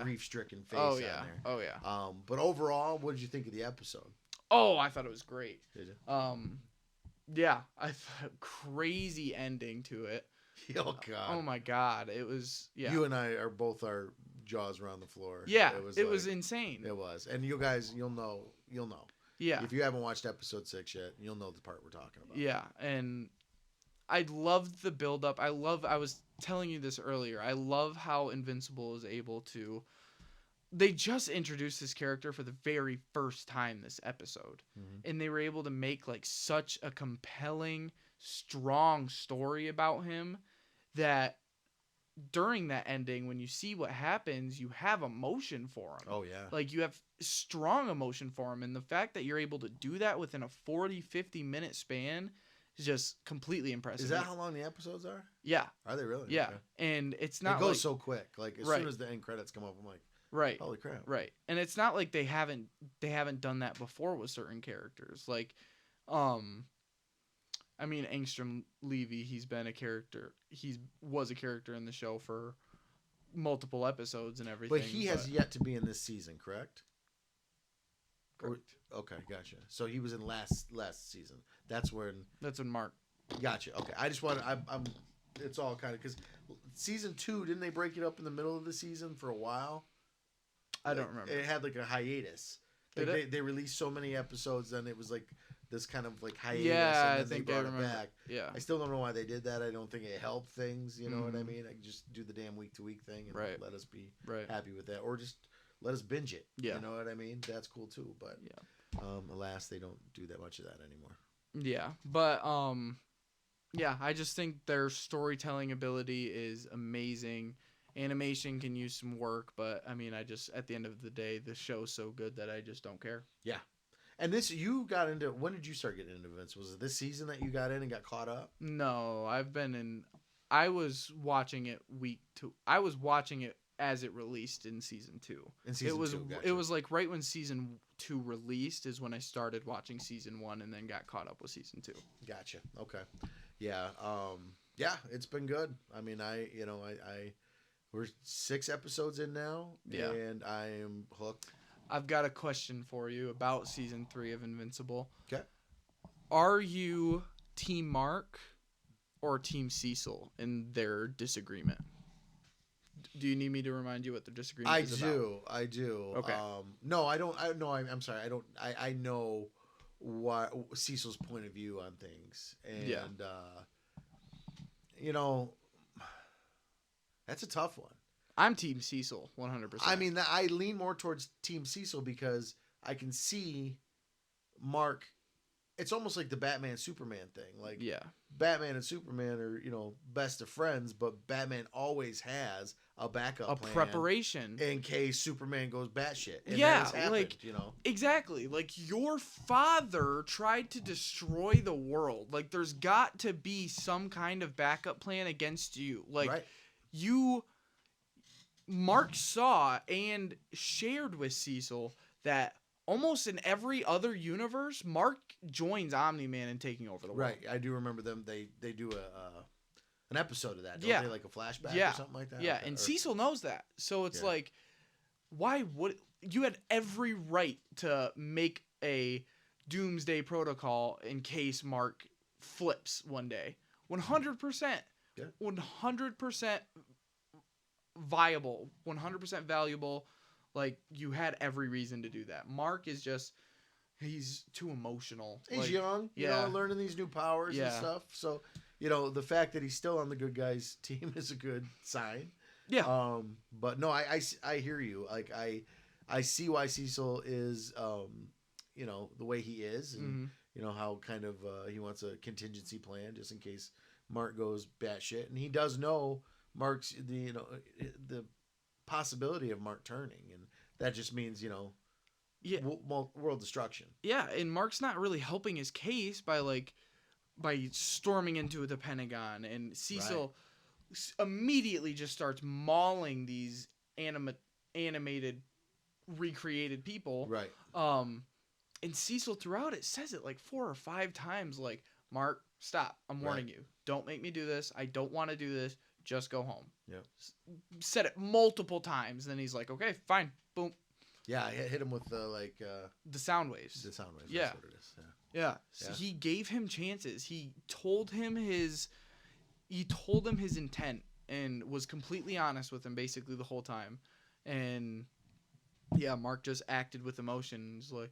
grief-stricken face on there. Oh, yeah. But overall, what did you think of the episode? Oh, I thought it was great. Did you? Yeah, I thought crazy ending to it. Oh God! Oh my God! It was You and I are both our jaws around the floor. Yeah, it was insane. It was, and you guys, you'll know. Yeah. If you haven't watched episode 6 yet, you'll know the part we're talking about. Yeah, and I loved the build up. I was telling you this earlier. I love how Invincible is able to. They just introduced this character for the very first time this episode, and they were able to make like such a compelling, strong story about him that during that ending, when you see what happens, you have emotion for him. Oh yeah. Like you have strong emotion for him, and the fact that you're able to do that within a 40-50 minute span is just completely impressive. Is that how long the episodes are? Yeah. Are they really? Yeah. Okay. And it's not it goes so quick. Like as soon as the end credits come up, I'm like, right. Holy crap. Right. And it's not like they haven't done that before with certain characters. Like I mean, Angstrom Levy, he's been a character. He was a character in the show for multiple episodes and everything. But he has yet to be in this season, correct? Correct. Okay, gotcha. So he was in last season. That's when Mark. Gotcha. Okay, I just want I'm it's all kind of because season 2 didn't they break it up in the middle of the season for a while? I don't remember. It had like a hiatus. Like they released so many episodes, then it was like this kind of like hiatus. Yeah, and then I think they brought I remember. it back. Yeah. I still don't know why they did that. I don't think it helped things. You know what I mean? I just do the damn week to week thing and let us be happy with that, or just let us binge it. Yeah. You know what I mean? That's cool too. But alas, they don't do that much of that anymore. Yeah, but yeah, I just think their storytelling ability is amazing. Animation can use some work, but I mean, I just at the end of the day, the show's so good that I just don't care. Yeah. And this, you got into, when did you start getting into Vince? Was it this season that you got in and got caught up? No, I was watching it I was watching it as it released in season 2. It was like right when season 2 released is when I started watching season 1 and then got caught up with season 2. Gotcha. Okay. Yeah. Yeah, it's been good. I mean, we're 6 episodes in now, and I am hooked. I've got a question for you about season 3 of Invincible. Okay. Are you Team Mark or Team Cecil in their disagreement? Do you need me to remind you what the disagreement is about? I do. Okay. No, I don't. I'm sorry. I don't. I know what Cecil's point of view on things, and that's a tough one. I'm Team Cecil, 100%. I mean, I lean more towards Team Cecil because I can see Mark. It's almost like the Batman-Superman thing. Like, Batman and Superman are, best of friends, but Batman always has a backup plan. Preparation. In case Superman goes batshit. And exactly. Like, your father tried to destroy the world. Like, there's got to be some kind of backup plan against you. Like, Mark saw and shared with Cecil that almost in every other universe, Mark joins Omni-Man in taking over the world. Right. I do remember them. They do an episode of that. Don't they? Like a flashback or something like that? Yeah, and Cecil knows that. So it's like, why would... You had every right to make a doomsday protocol in case Mark flips one day. 100%. Yeah. 100% viable. 100% valuable. Like, you had every reason to do that. Mark is just, he's too emotional. He's young, learning these new powers and stuff. So, the fact that he's still on the good guys team is a good sign. Yeah. But no, I hear you. Like, I see why Cecil is, the way he is, and how kind of he wants a contingency plan just in case Mark goes batshit, and he does know Mark's the possibility of Mark turning, and that just means world destruction. Yeah, and Mark's not really helping his case by storming into the Pentagon, and Cecil immediately just starts mauling these animated recreated people. Right. And Cecil throughout it says it like 4 or 5 times, like, Mark, stop. I'm warning you. Don't make me do this. I don't want to do this. Just go home. Yeah. Said it multiple times. Then he's like, okay, fine. Boom. Yeah, I hit him with the sound waves. The sound waves. Yeah. That's what it is. Yeah. So he gave him chances. He told him his intent and was completely honest with him basically the whole time. And Mark just acted with emotion. He's like,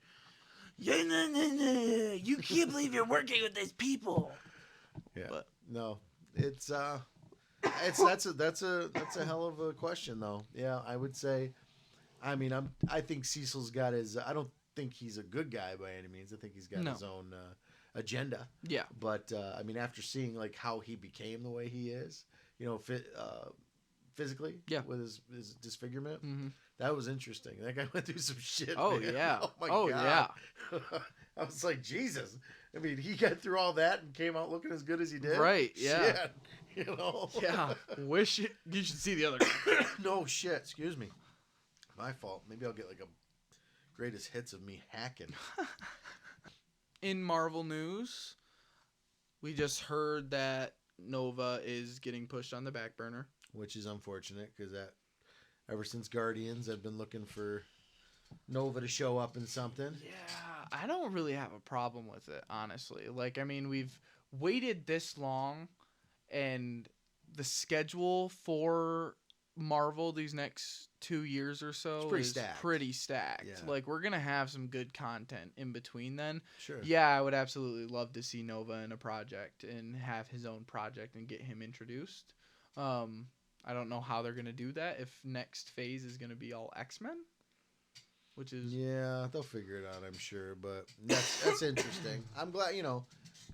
you can't believe you're working with these people. Yeah. But no, that's a hell of a question though. Yeah, I would say. I mean, I think Cecil's got his. I don't think he's a good guy by any means. I think he's got his own agenda. Yeah. But I mean, after seeing like how he became the way he is, physically, with his disfigurement, that was interesting. That guy went through some shit. Oh man. Yeah. Oh my god. Yeah. I was like, Jesus. I mean, he got through all that and came out looking as good as he did. Right. Yeah. Shit, Yeah. Wish you should see the other guy. No shit. Excuse me. My fault. Maybe I'll get like a greatest hits of me hacking. In Marvel news, we just heard that Nova is getting pushed on the back burner, which is unfortunate because ever since Guardians, I've been looking for Nova to show up in something. Yeah, I don't really have a problem with it, honestly. Like, I mean, we've waited this long, and the schedule for Marvel these next 2 years or so is pretty stacked. Yeah. Like, we're gonna have some good content in between then. Sure. Yeah, I would absolutely love to see Nova in a project and have his own project and get him introduced. I don't know how they're gonna do that, if next phase is gonna be all X-Men, which is they'll figure it out, I'm sure. But that's interesting. I'm glad,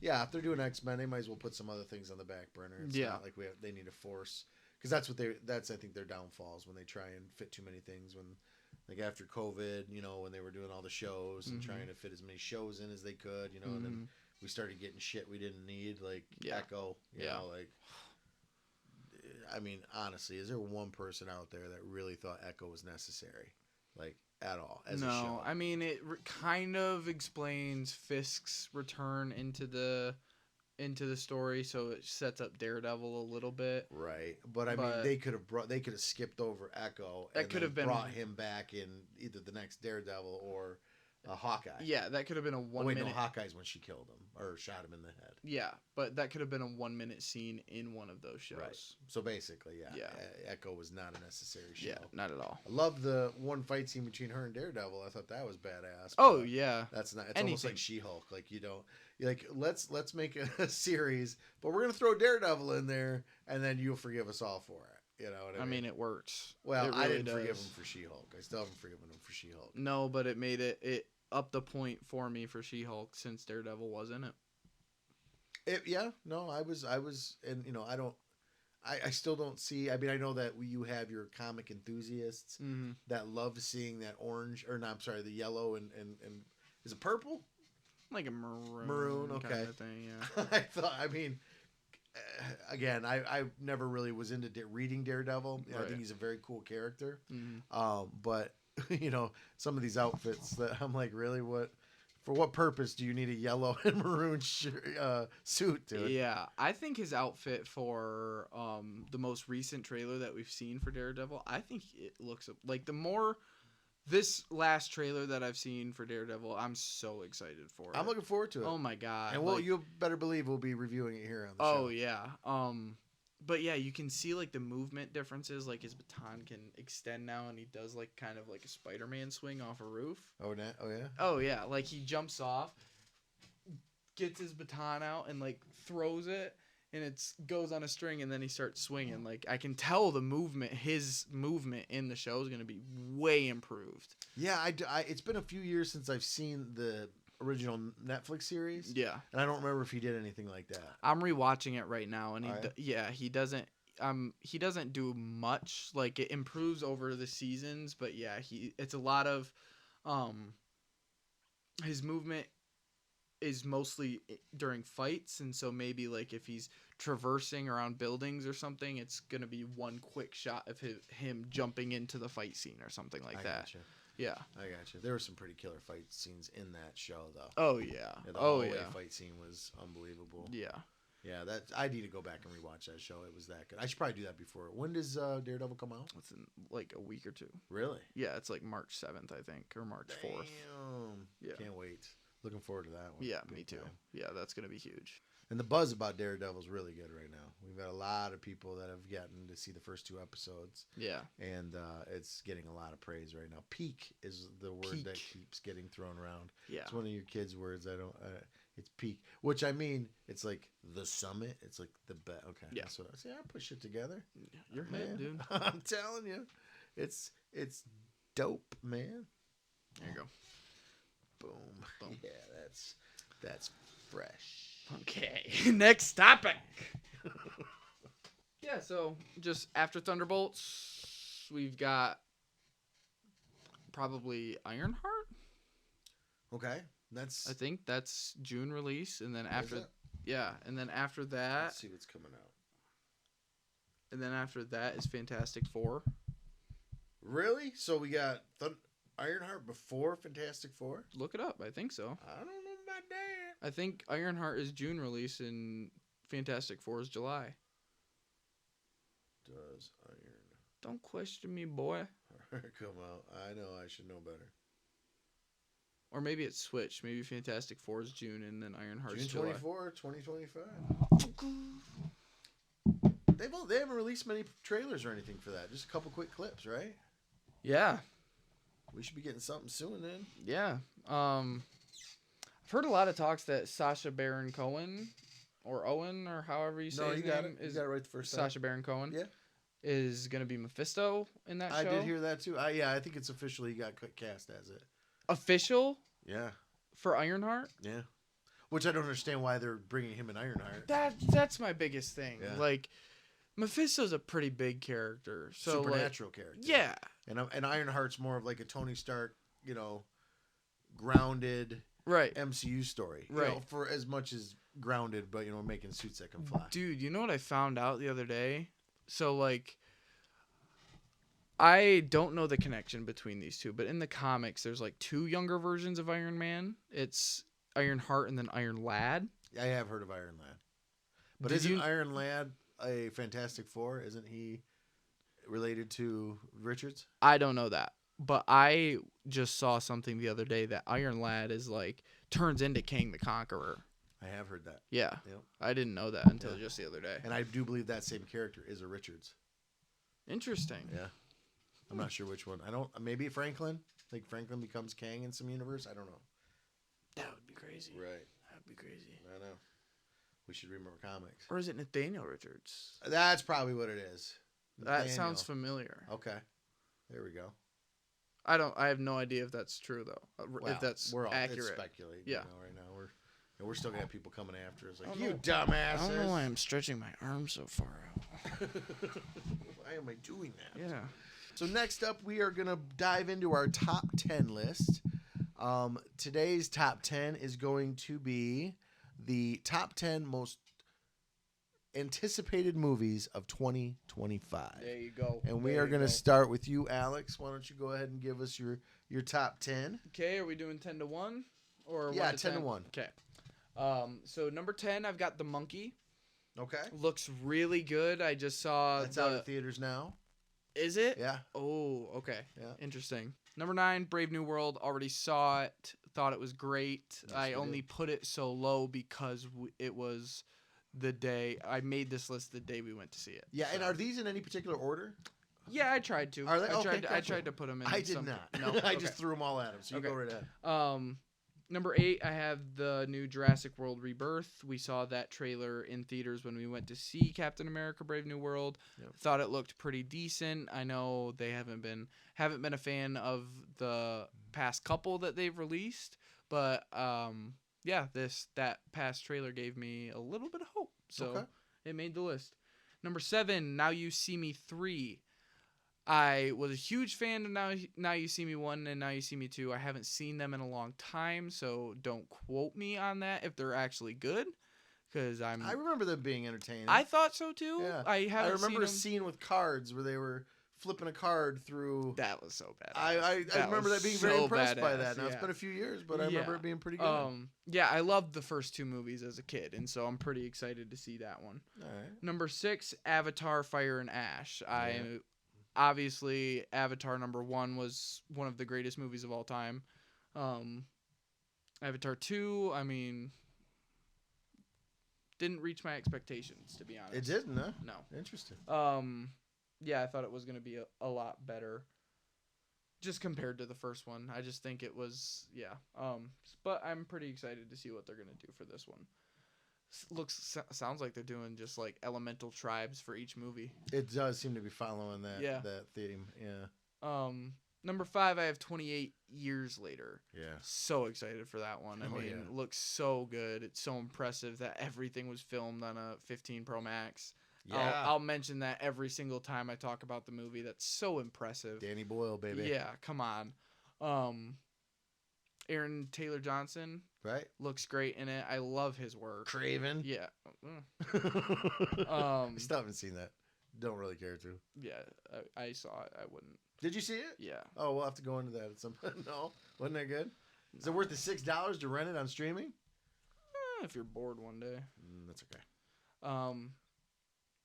yeah, if they're doing X-Men, they might as well put some other things on the back burner. It's not like they need to force, because that's I think their downfalls when they try and fit too many things. When, like, after COVID, when they were doing all the shows and trying to fit as many shows in as they could, and then we started getting shit we didn't need, like Echo, like, I mean, honestly, is there one person out there that really thought Echo was necessary, like, at all as a show? I mean, it kind of explains Fisk's return into the story, so it sets up Daredevil a little bit. Right, but I mean, they could have skipped over Echo. That could have brought him back in either the next Daredevil or Hawkeye. Yeah, that could have been a 1 minute. No, Hawkeye's when she killed him or shot him in the head. Yeah, but that could have been a 1 minute scene in one of those shows. Right. So basically, Echo was not a necessary show. Yeah, not at all. I love the one fight scene between her and Daredevil. I thought that was badass. Oh yeah, that's not. It's almost like She-Hulk. Like, let's make a series, but we're gonna throw Daredevil in there, and then you'll forgive us all for it. You know what I mean? I mean, it works. Well, it really I didn't forgive does. him for She-Hulk. I still haven't forgiven him for She-Hulk. No, but it made it up the point for me for She-Hulk, since Daredevil was in it. I was, and I still don't see. I mean, I know that you have your comic enthusiasts that love seeing that orange, or no, I'm sorry, the yellow and is it purple? Like a maroon. Maroon, okay. Kind of thing, yeah. I mean, again, I never really was into reading Daredevil. Right. I think he's a very cool character. But some of these outfits that I'm like, really, for what purpose do you need a yellow and maroon suit, dude? Yeah, I think his outfit for the most recent trailer that we've seen for Daredevil, I think it looks like this last trailer that I've seen for Daredevil, I'm so excited for it. I'm looking forward to it. Oh my god! And you better believe we'll be reviewing it here on the show. Oh yeah. But yeah, you can see like the movement differences. Like, his baton can extend now, and he does like kind of like a Spider-Man swing off a roof. Oh yeah. Oh yeah, like he jumps off, gets his baton out, and like throws it, and it goes on a string, and then he starts swinging. Like, I can tell his movement in the show is gonna be way improved. Yeah, it's been a few years since I've seen the original Netflix series. Yeah, and I don't remember if he did anything like that. I'm rewatching it right now, and he doesn't do much. Like, it improves over the seasons, but yeah, it's a lot of his movement is mostly during fights, and so maybe like if he's traversing around buildings or something, it's gonna be one quick shot of him jumping into the fight scene or something like that. Gotcha. Yeah, I got you. There were some pretty killer fight scenes in that show, though. Oh yeah. The hallway fight scene was unbelievable. Yeah. Yeah, I need to go back and rewatch that show. It was that good. I should probably do that before. When does Daredevil come out? It's in like a week or two. Really? Yeah, it's like March 7th, I think, or March 4th. Damn. Yeah. Can't wait. Looking forward to that one. Yeah, me too. Yeah, that's gonna be huge. And the buzz about Daredevil is really good right now. We've got a lot of people that have gotten to see the first 2 episodes. Yeah. And it's getting a lot of praise right now. Peak is the word that keeps getting thrown around. Yeah. It's one of your kids' words. It's peak, which I mean, it's like the summit. It's like the best. Okay. Yeah. That's what I say. I put shit together. You're hip, dude. I'm telling you, it's dope, man. There you go. Boom. Yeah, that's fresh. Okay, next topic. Yeah, so just after Thunderbolts, we've got probably Ironheart. Okay, I think that's June release, and then after that, let's see what's coming out. And then after that is Fantastic Four. Really? So we got Ironheart before Fantastic Four? Look it up. I think so. I don't know about that. I think Ironheart is June release and Fantastic Four is July. Does Iron... Don't question me, boy. Come out. I know. I should know better. Or maybe it's switched. Maybe Fantastic Four is June and then Ironheart is June July. 24, 2025. They haven't released many trailers or anything for that. Just a couple quick clips, right? Yeah. We should be getting something soon then. Yeah. I've heard a lot of talks that Sacha Baron Cohen, or Owen, or however you say his name, you got it right the first time. Sacha Baron Cohen. Yeah. Is gonna be Mephisto in that show. I did hear that too. I think it's officially got cast as it. Official Yeah. for Ironheart. Yeah. Which I don't understand why they're bringing him in Ironheart. That's my biggest thing. Yeah. Like, Mephisto's a pretty big character. So supernatural character. Yeah. And Ironheart's more of like a Tony Stark, grounded Right. MCU story. Right. For as much as grounded, but making suits that can fly. Dude, you know what I found out the other day? So like, I don't know the connection between these two, but in the comics, there's like two younger versions of Iron Man. It's Ironheart and then Iron Lad. I have heard of Iron Lad. But Iron Lad a Fantastic Four? Isn't he related to Richards? I don't know that. But I just saw something the other day that Iron Lad is like, turns into Kang the Conqueror. I have heard that. Yeah. Yep. I didn't know that until just the other day. And I do believe that same character is a Richards. Interesting. Yeah. I'm not sure which one. Maybe Franklin? Like Franklin becomes Kang in some universe? I don't know. That would be crazy. Right. That would be crazy. I know. We should read more comics. Or is it Nathaniel Richards? That's probably what it is. That sounds familiar. Okay. There we go. I have no idea if that's true though. If that's accurate. It's speculating. Yeah. Right now we're still gonna have people coming after us like, you dumbasses. I don't know why I'm stretching my arms so far out. Why am I doing that? Yeah. So next up, we are gonna dive into our top 10 list. Today's top 10 is going to be the top 10 most anticipated movies of 2025. There you go. And we are going to start with you, Alex. Why don't you go ahead and give us your top 10? Okay, are we doing 10 to 1 or 1 to 10 to 1. Okay. So number 10, I've got The Monkey. Okay. Looks really good. I just saw That's out in theaters now. Is it? Yeah. Oh, okay. Yeah. Interesting. Number 9, Brave New World. Already saw it. Thought it was great. Yes, I only put it so low because it was the day I made this list the day we went to see it. Yeah, and are these in any particular order? Yeah, I tried to. Are they? I tried to put them in. I did not. No, I just threw them all at him. So you go right ahead. Number 8, I have the new Jurassic World Rebirth. We saw that trailer in theaters when we went to see Captain America: Brave New World. Yep. Thought it looked pretty decent. I know they haven't been a fan of the past couple that they've released, but that past trailer gave me a little bit of hope. So it made the list. Number 7, Now You See Me 3. I was a huge fan of Now You See Me 1 and Now You See Me 2. I haven't seen them in a long time, so don't quote me on that if they're actually good. I remember them being entertaining. I thought so too. Yeah. I remember a scene with cards where they were flipping a card through. That was so bad. I remember that being very impressed by that. Now it's been a few years, but I remember it being pretty good. Yeah, I loved the first 2 movies as a kid, and so I'm pretty excited to see that one. All right. Number 6, Avatar: Fire and Ash. Obviously, Avatar number 1 was one of the greatest movies of all time. Avatar 2, didn't reach my expectations, to be honest. It didn't, huh? No. Interesting. Yeah, I thought it was going to be a lot better just compared to the first one. I just think it was, but I'm pretty excited to see what they're going to do for this one. Sounds like they're doing just like elemental tribes for each movie. It does seem to be following that theme. Yeah. Number 5, I have 28 Years Later. Yeah. So excited for that one. It looks so good. It's so impressive that everything was filmed on a 15 Pro Max. Yeah. I'll mention that every single time I talk about the movie. That's so impressive. Danny Boyle, baby. Yeah, come on. Aaron Taylor Johnson. Right. Looks great in it. I love his work. Craven. Yeah. I still haven't seen that. Don't really care to. Yeah, I saw it. I wouldn't. Did you see it? Yeah. Oh, we'll have to go into that at some point. No? Wasn't that good? Is it worth the $6 to rent it on streaming? If you're bored one day. That's okay.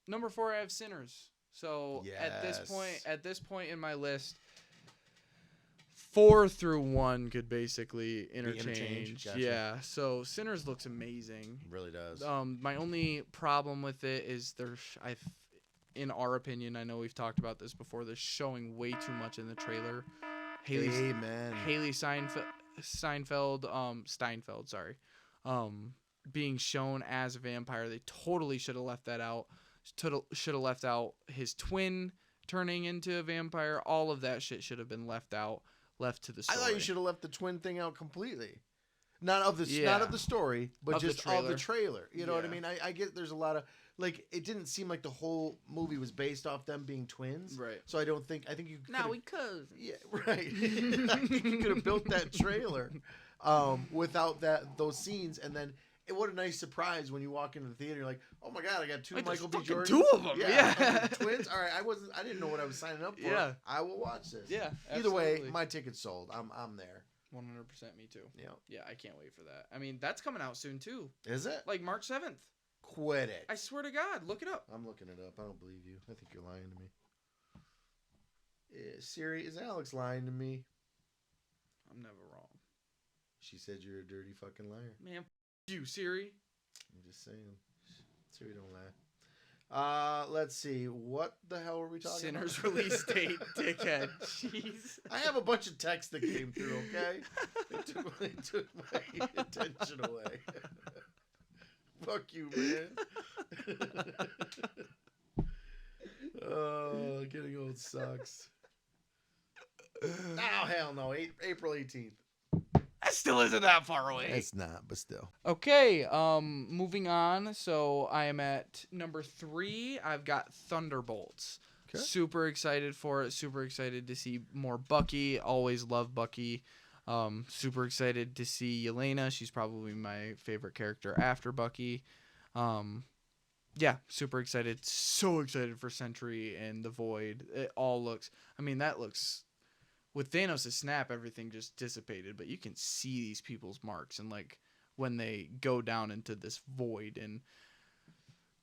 Number 4, I have Sinners. So at this point in my list, 4 through 1 could basically interchange. Gotcha. Yeah. So Sinners looks amazing. It really does. My only problem with it is in our opinion, I know we've talked about this before, they're showing way too much in the trailer. Amen. Haley Steinfeld, sorry, being shown as a vampire. They totally should have left that out. Should have left out his twin turning into a vampire. All of that shit should have been left out, left to the story. I thought you should have left the twin thing out completely. Not of the story, but just of the trailer. You know what I mean? I get there's a lot of, like, it didn't seem like the whole movie was based off them being twins. Right. So I think you now we cousins. Yeah, right. I think you could have built that trailer without those scenes, and then what a nice surprise when you walk into the theater. You're like, oh my god, I got two Michael B. Jordan, two of them. Yeah. Twins. All right, I didn't know what I was signing up for. Yeah. I will watch this. Yeah. Either way, my ticket's sold. I'm there. 100% me too. Yeah. Yeah, I can't wait for that. I mean, that's coming out soon too. Is it? Like March 7th. Quit it. I swear to God, look it up. I'm looking it up. I don't believe you. I think you're lying to me. Siri, is Alex lying to me? I'm never wrong. She said you're a dirty fucking liar. Man, you, Siri. I'm just saying. Siri don't lie. Let's see. What the hell were we talking about? Sinners release date, dickhead. Jeez. I have a bunch of texts that came through, okay? It took my attention away. Fuck you, man. Oh, getting old sucks. Oh, hell no. April 18th. That still isn't that far away. It's not, but still. Okay, moving on. So I am at number 3. I've got Thunderbolts. Okay. Super excited for it. Super excited to see more Bucky. Always love Bucky. Super excited to see Yelena. She's probably my favorite character after Bucky. Yeah, super excited. So excited for Sentry and the Void. It all looks... I mean, that looks... With Thanos' snap, everything just dissipated, but you can see these people's marks, and like when they go down into this void, and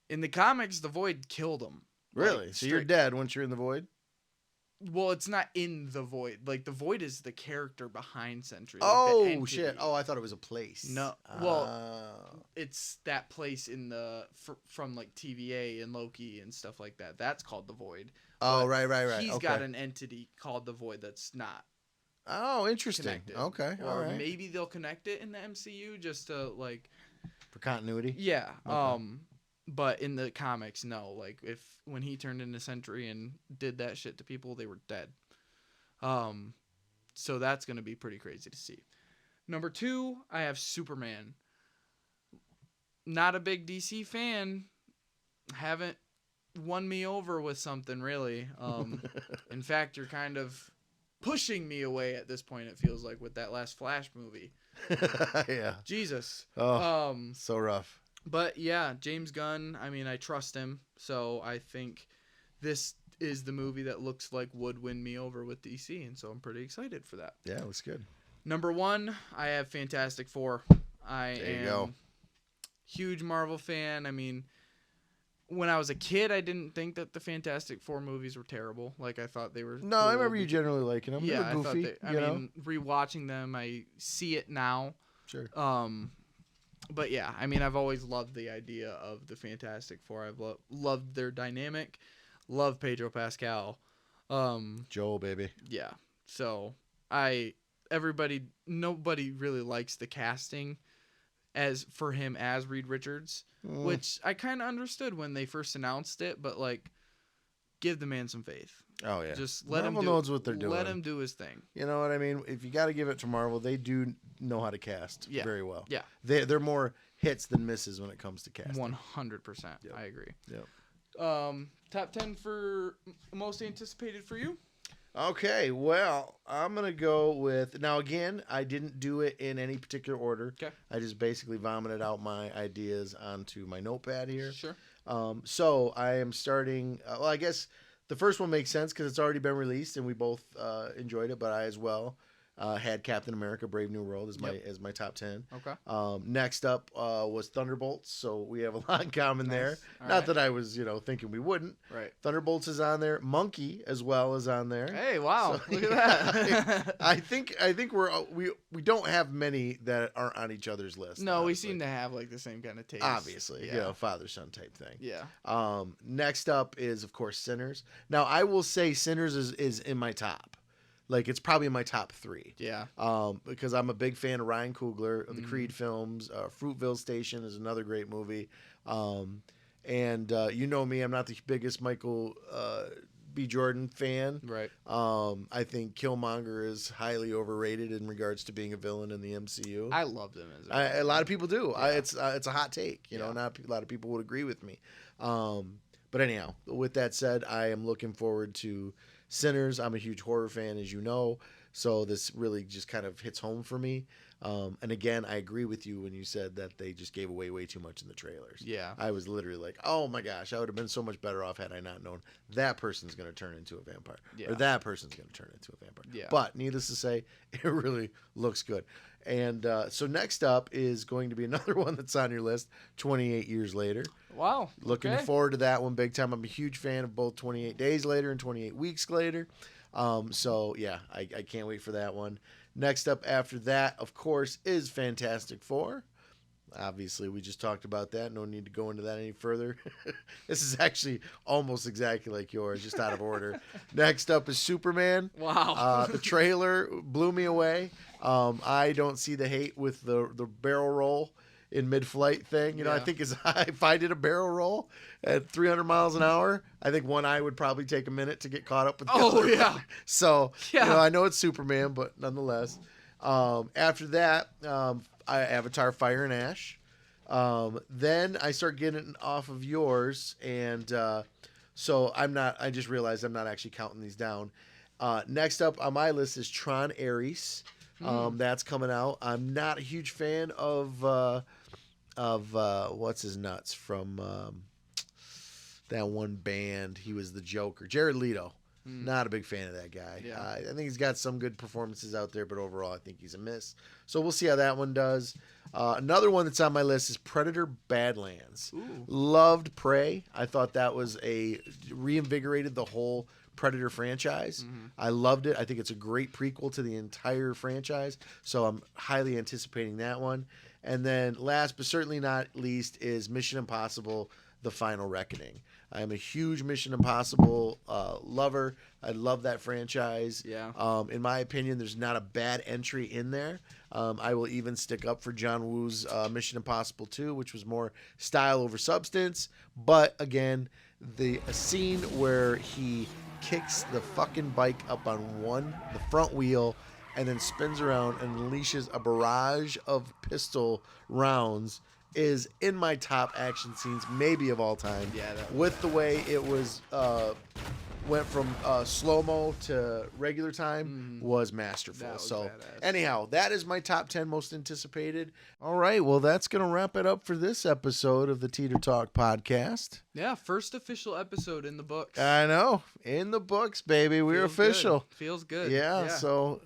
in the comics, the Void killed them. Really? Like, so you're dead once you're in the Void? Well, it's not in the Void. Like, the Void is the character behind Sentry. Like, oh, shit. Oh, I thought it was a place. No. Well, it's that place in the from like TVA and Loki and stuff like that. That's called the Void. Oh, right. He's got an entity called the Void that's not. Oh, interesting. Connected. Okay, or all right. Maybe they'll connect it in the MCU just to like. For continuity. Yeah. Okay. But in the comics, no. Like when he turned into Sentry and did that shit to people, they were dead. So that's gonna be pretty crazy to see. Number 2, I have Superman. Not a big DC fan. Haven't won me over with something really. In fact, you're kind of pushing me away at this point. It feels like with that last Flash movie. Yeah. Jesus. Oh, so rough. But yeah, James Gunn. I mean, I trust him, so I think this is the movie that looks like would win me over with DC, and so I'm pretty excited for that. Yeah, it looks good. Number 1, I have Fantastic Four. I am huge Marvel fan. I mean, when I was a kid, I didn't think that the Fantastic Four movies were terrible. Like, I thought they were No, cool. I remember you generally liking them. Yeah, goofy, I mean, rewatching them, I see it now. Sure. But yeah, I mean, I've always loved the idea of the Fantastic Four. I've loved their dynamic. Love Pedro Pascal. Joel, baby. Yeah. So, nobody really likes the casting for him as Reed Richards, which I kind of understood when they first announced it, but like, give the man some faith. Oh yeah, just let Marvel him knows what they're doing. Let him do his thing. You know what I mean? If you got to give it to Marvel, they do know how to cast very well. Yeah, they're more hits than misses when it comes to casting. 100%. Yep. I agree. Yep. Top 10 for most anticipated for you? Okay, well, I'm going to go with... Now, again, I didn't do it in any particular order. Okay. I just basically vomited out my ideas onto my notepad here. Sure. So, I am starting... well, I guess the first one makes sense because it's already been released and we both enjoyed it, but I as well had Captain America: Brave New World as Yep. my top 10. Okay. Next up was Thunderbolts, so we have a lot in common Nice. there. All Not right. that I was thinking we wouldn't. Right. Thunderbolts is on there. Monkey as well is on there. Hey, wow! So, Look at yeah, that. I think we don't have many that aren't on each other's list. No, we honestly. seem to have like the same kind of taste. Obviously, Yeah. father son type thing. Yeah. Next up is of course Sinners. Now I will say Sinners is in my top. Like it's probably in my top 3. Yeah. Because I'm a big fan of Ryan Coogler of the Mhm. Creed films. Fruitville Station is another great movie. And you know me, I'm not the biggest Michael B. Jordan fan. Right. I think Killmonger is highly overrated in regards to being a villain in the MCU. I loved him as A lot of people do. Yeah. It's a hot take. Yeah. Not a lot of people would agree with me. But anyhow, with that said, I am looking forward to Sinners. I'm a huge horror fan, as you know, so this really just kind of hits home for me. And again, I agree with you when you said that they just gave away way too much in the trailers. Yeah. I was literally like, oh my gosh, I would have been so much better off had I not known that person's going to turn into a vampire. Yeah. Or that person's going to turn into a vampire. Yeah. But needless to say, it really looks good. And so next up is going to be another one that's on your list, 28 Years Later. Wow. Looking okay. forward to that one big time. I'm a huge fan of both 28 Days Later and 28 Weeks Later. So, yeah, I can't wait for that one. Next up after that, of course, is Fantastic Four. Obviously, we just talked about that. No need to go into that any further. This is actually almost exactly like yours, just out of order. Next up is Superman. Wow. The trailer blew me away. I don't see the hate with the barrel roll in mid-flight thing. I Yeah. think if I did a barrel roll at 300 miles an hour, I think one eye would probably take a minute to get caught up with the Oh, other. yeah. So, Yeah. I know it's Superman, but nonetheless. After that, Avatar Fire and Ash. Then I start getting off of yours, and so I just realized I'm not actually counting these down. Next up on my list is Tron Ares. That's coming out. I'm not a huge fan of what's his nuts from that one band. He was the Joker, Jared Leto. Not a big fan of that guy. Yeah. I think he's got some good performances out there, but overall I think he's a miss. So we'll see how that one does. Another one that's on my list is Predator Badlands. Ooh. Loved Prey. I thought that was reinvigorated the whole Predator franchise. I loved it. I think it's a great prequel to the entire franchise. So I'm highly anticipating that one. And then last but certainly not least is Mission Impossible: The Final Reckoning. I am a huge Mission Impossible lover. I love that franchise. Yeah. In my opinion, there's not a bad entry in there. I will even stick up for John Woo's Mission Impossible 2, which was more style over substance. But again, the scene where he kicks the fucking bike up on the front wheel, and then spins around and unleashes a barrage of pistol rounds is in my top action scenes, maybe of all time. Yeah, with the way it was went from slow-mo to regular time was masterful. That was so badass. anyhow, that is my top 10 most anticipated. All right, well, that's going to wrap it up for this episode of the Teeter Talk podcast. Yeah. First official episode in the books. I know, in the books, baby. We're Feels good. official. Feels good. Yeah, so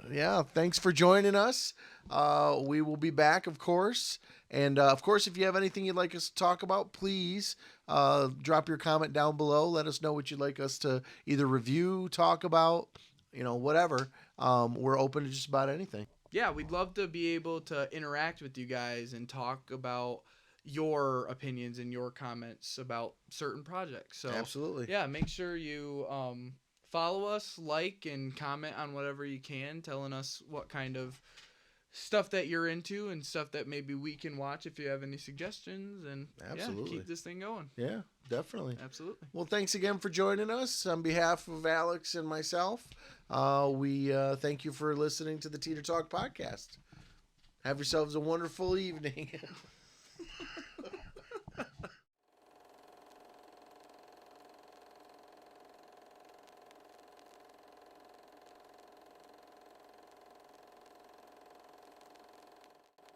thanks for joining us. We will be back, of course. And of course, if you have anything you'd like us to talk about, please drop your comment down below. Let us know what you'd like us to either review, talk about, whatever. We're open to just about anything. Yeah, we'd love to be able to interact with you guys and talk about your opinions and your comments about certain projects. So Absolutely. yeah, make sure you follow us, like, and comment on whatever you can, telling us what kind of stuff that you're into and stuff that maybe we can watch if you have any suggestions, and Absolutely. keep this thing going. Yeah, definitely. Absolutely. Well, thanks again for joining us. On behalf of Alex and myself, we thank you for listening to the Teeter Talk podcast. Have yourselves a wonderful evening.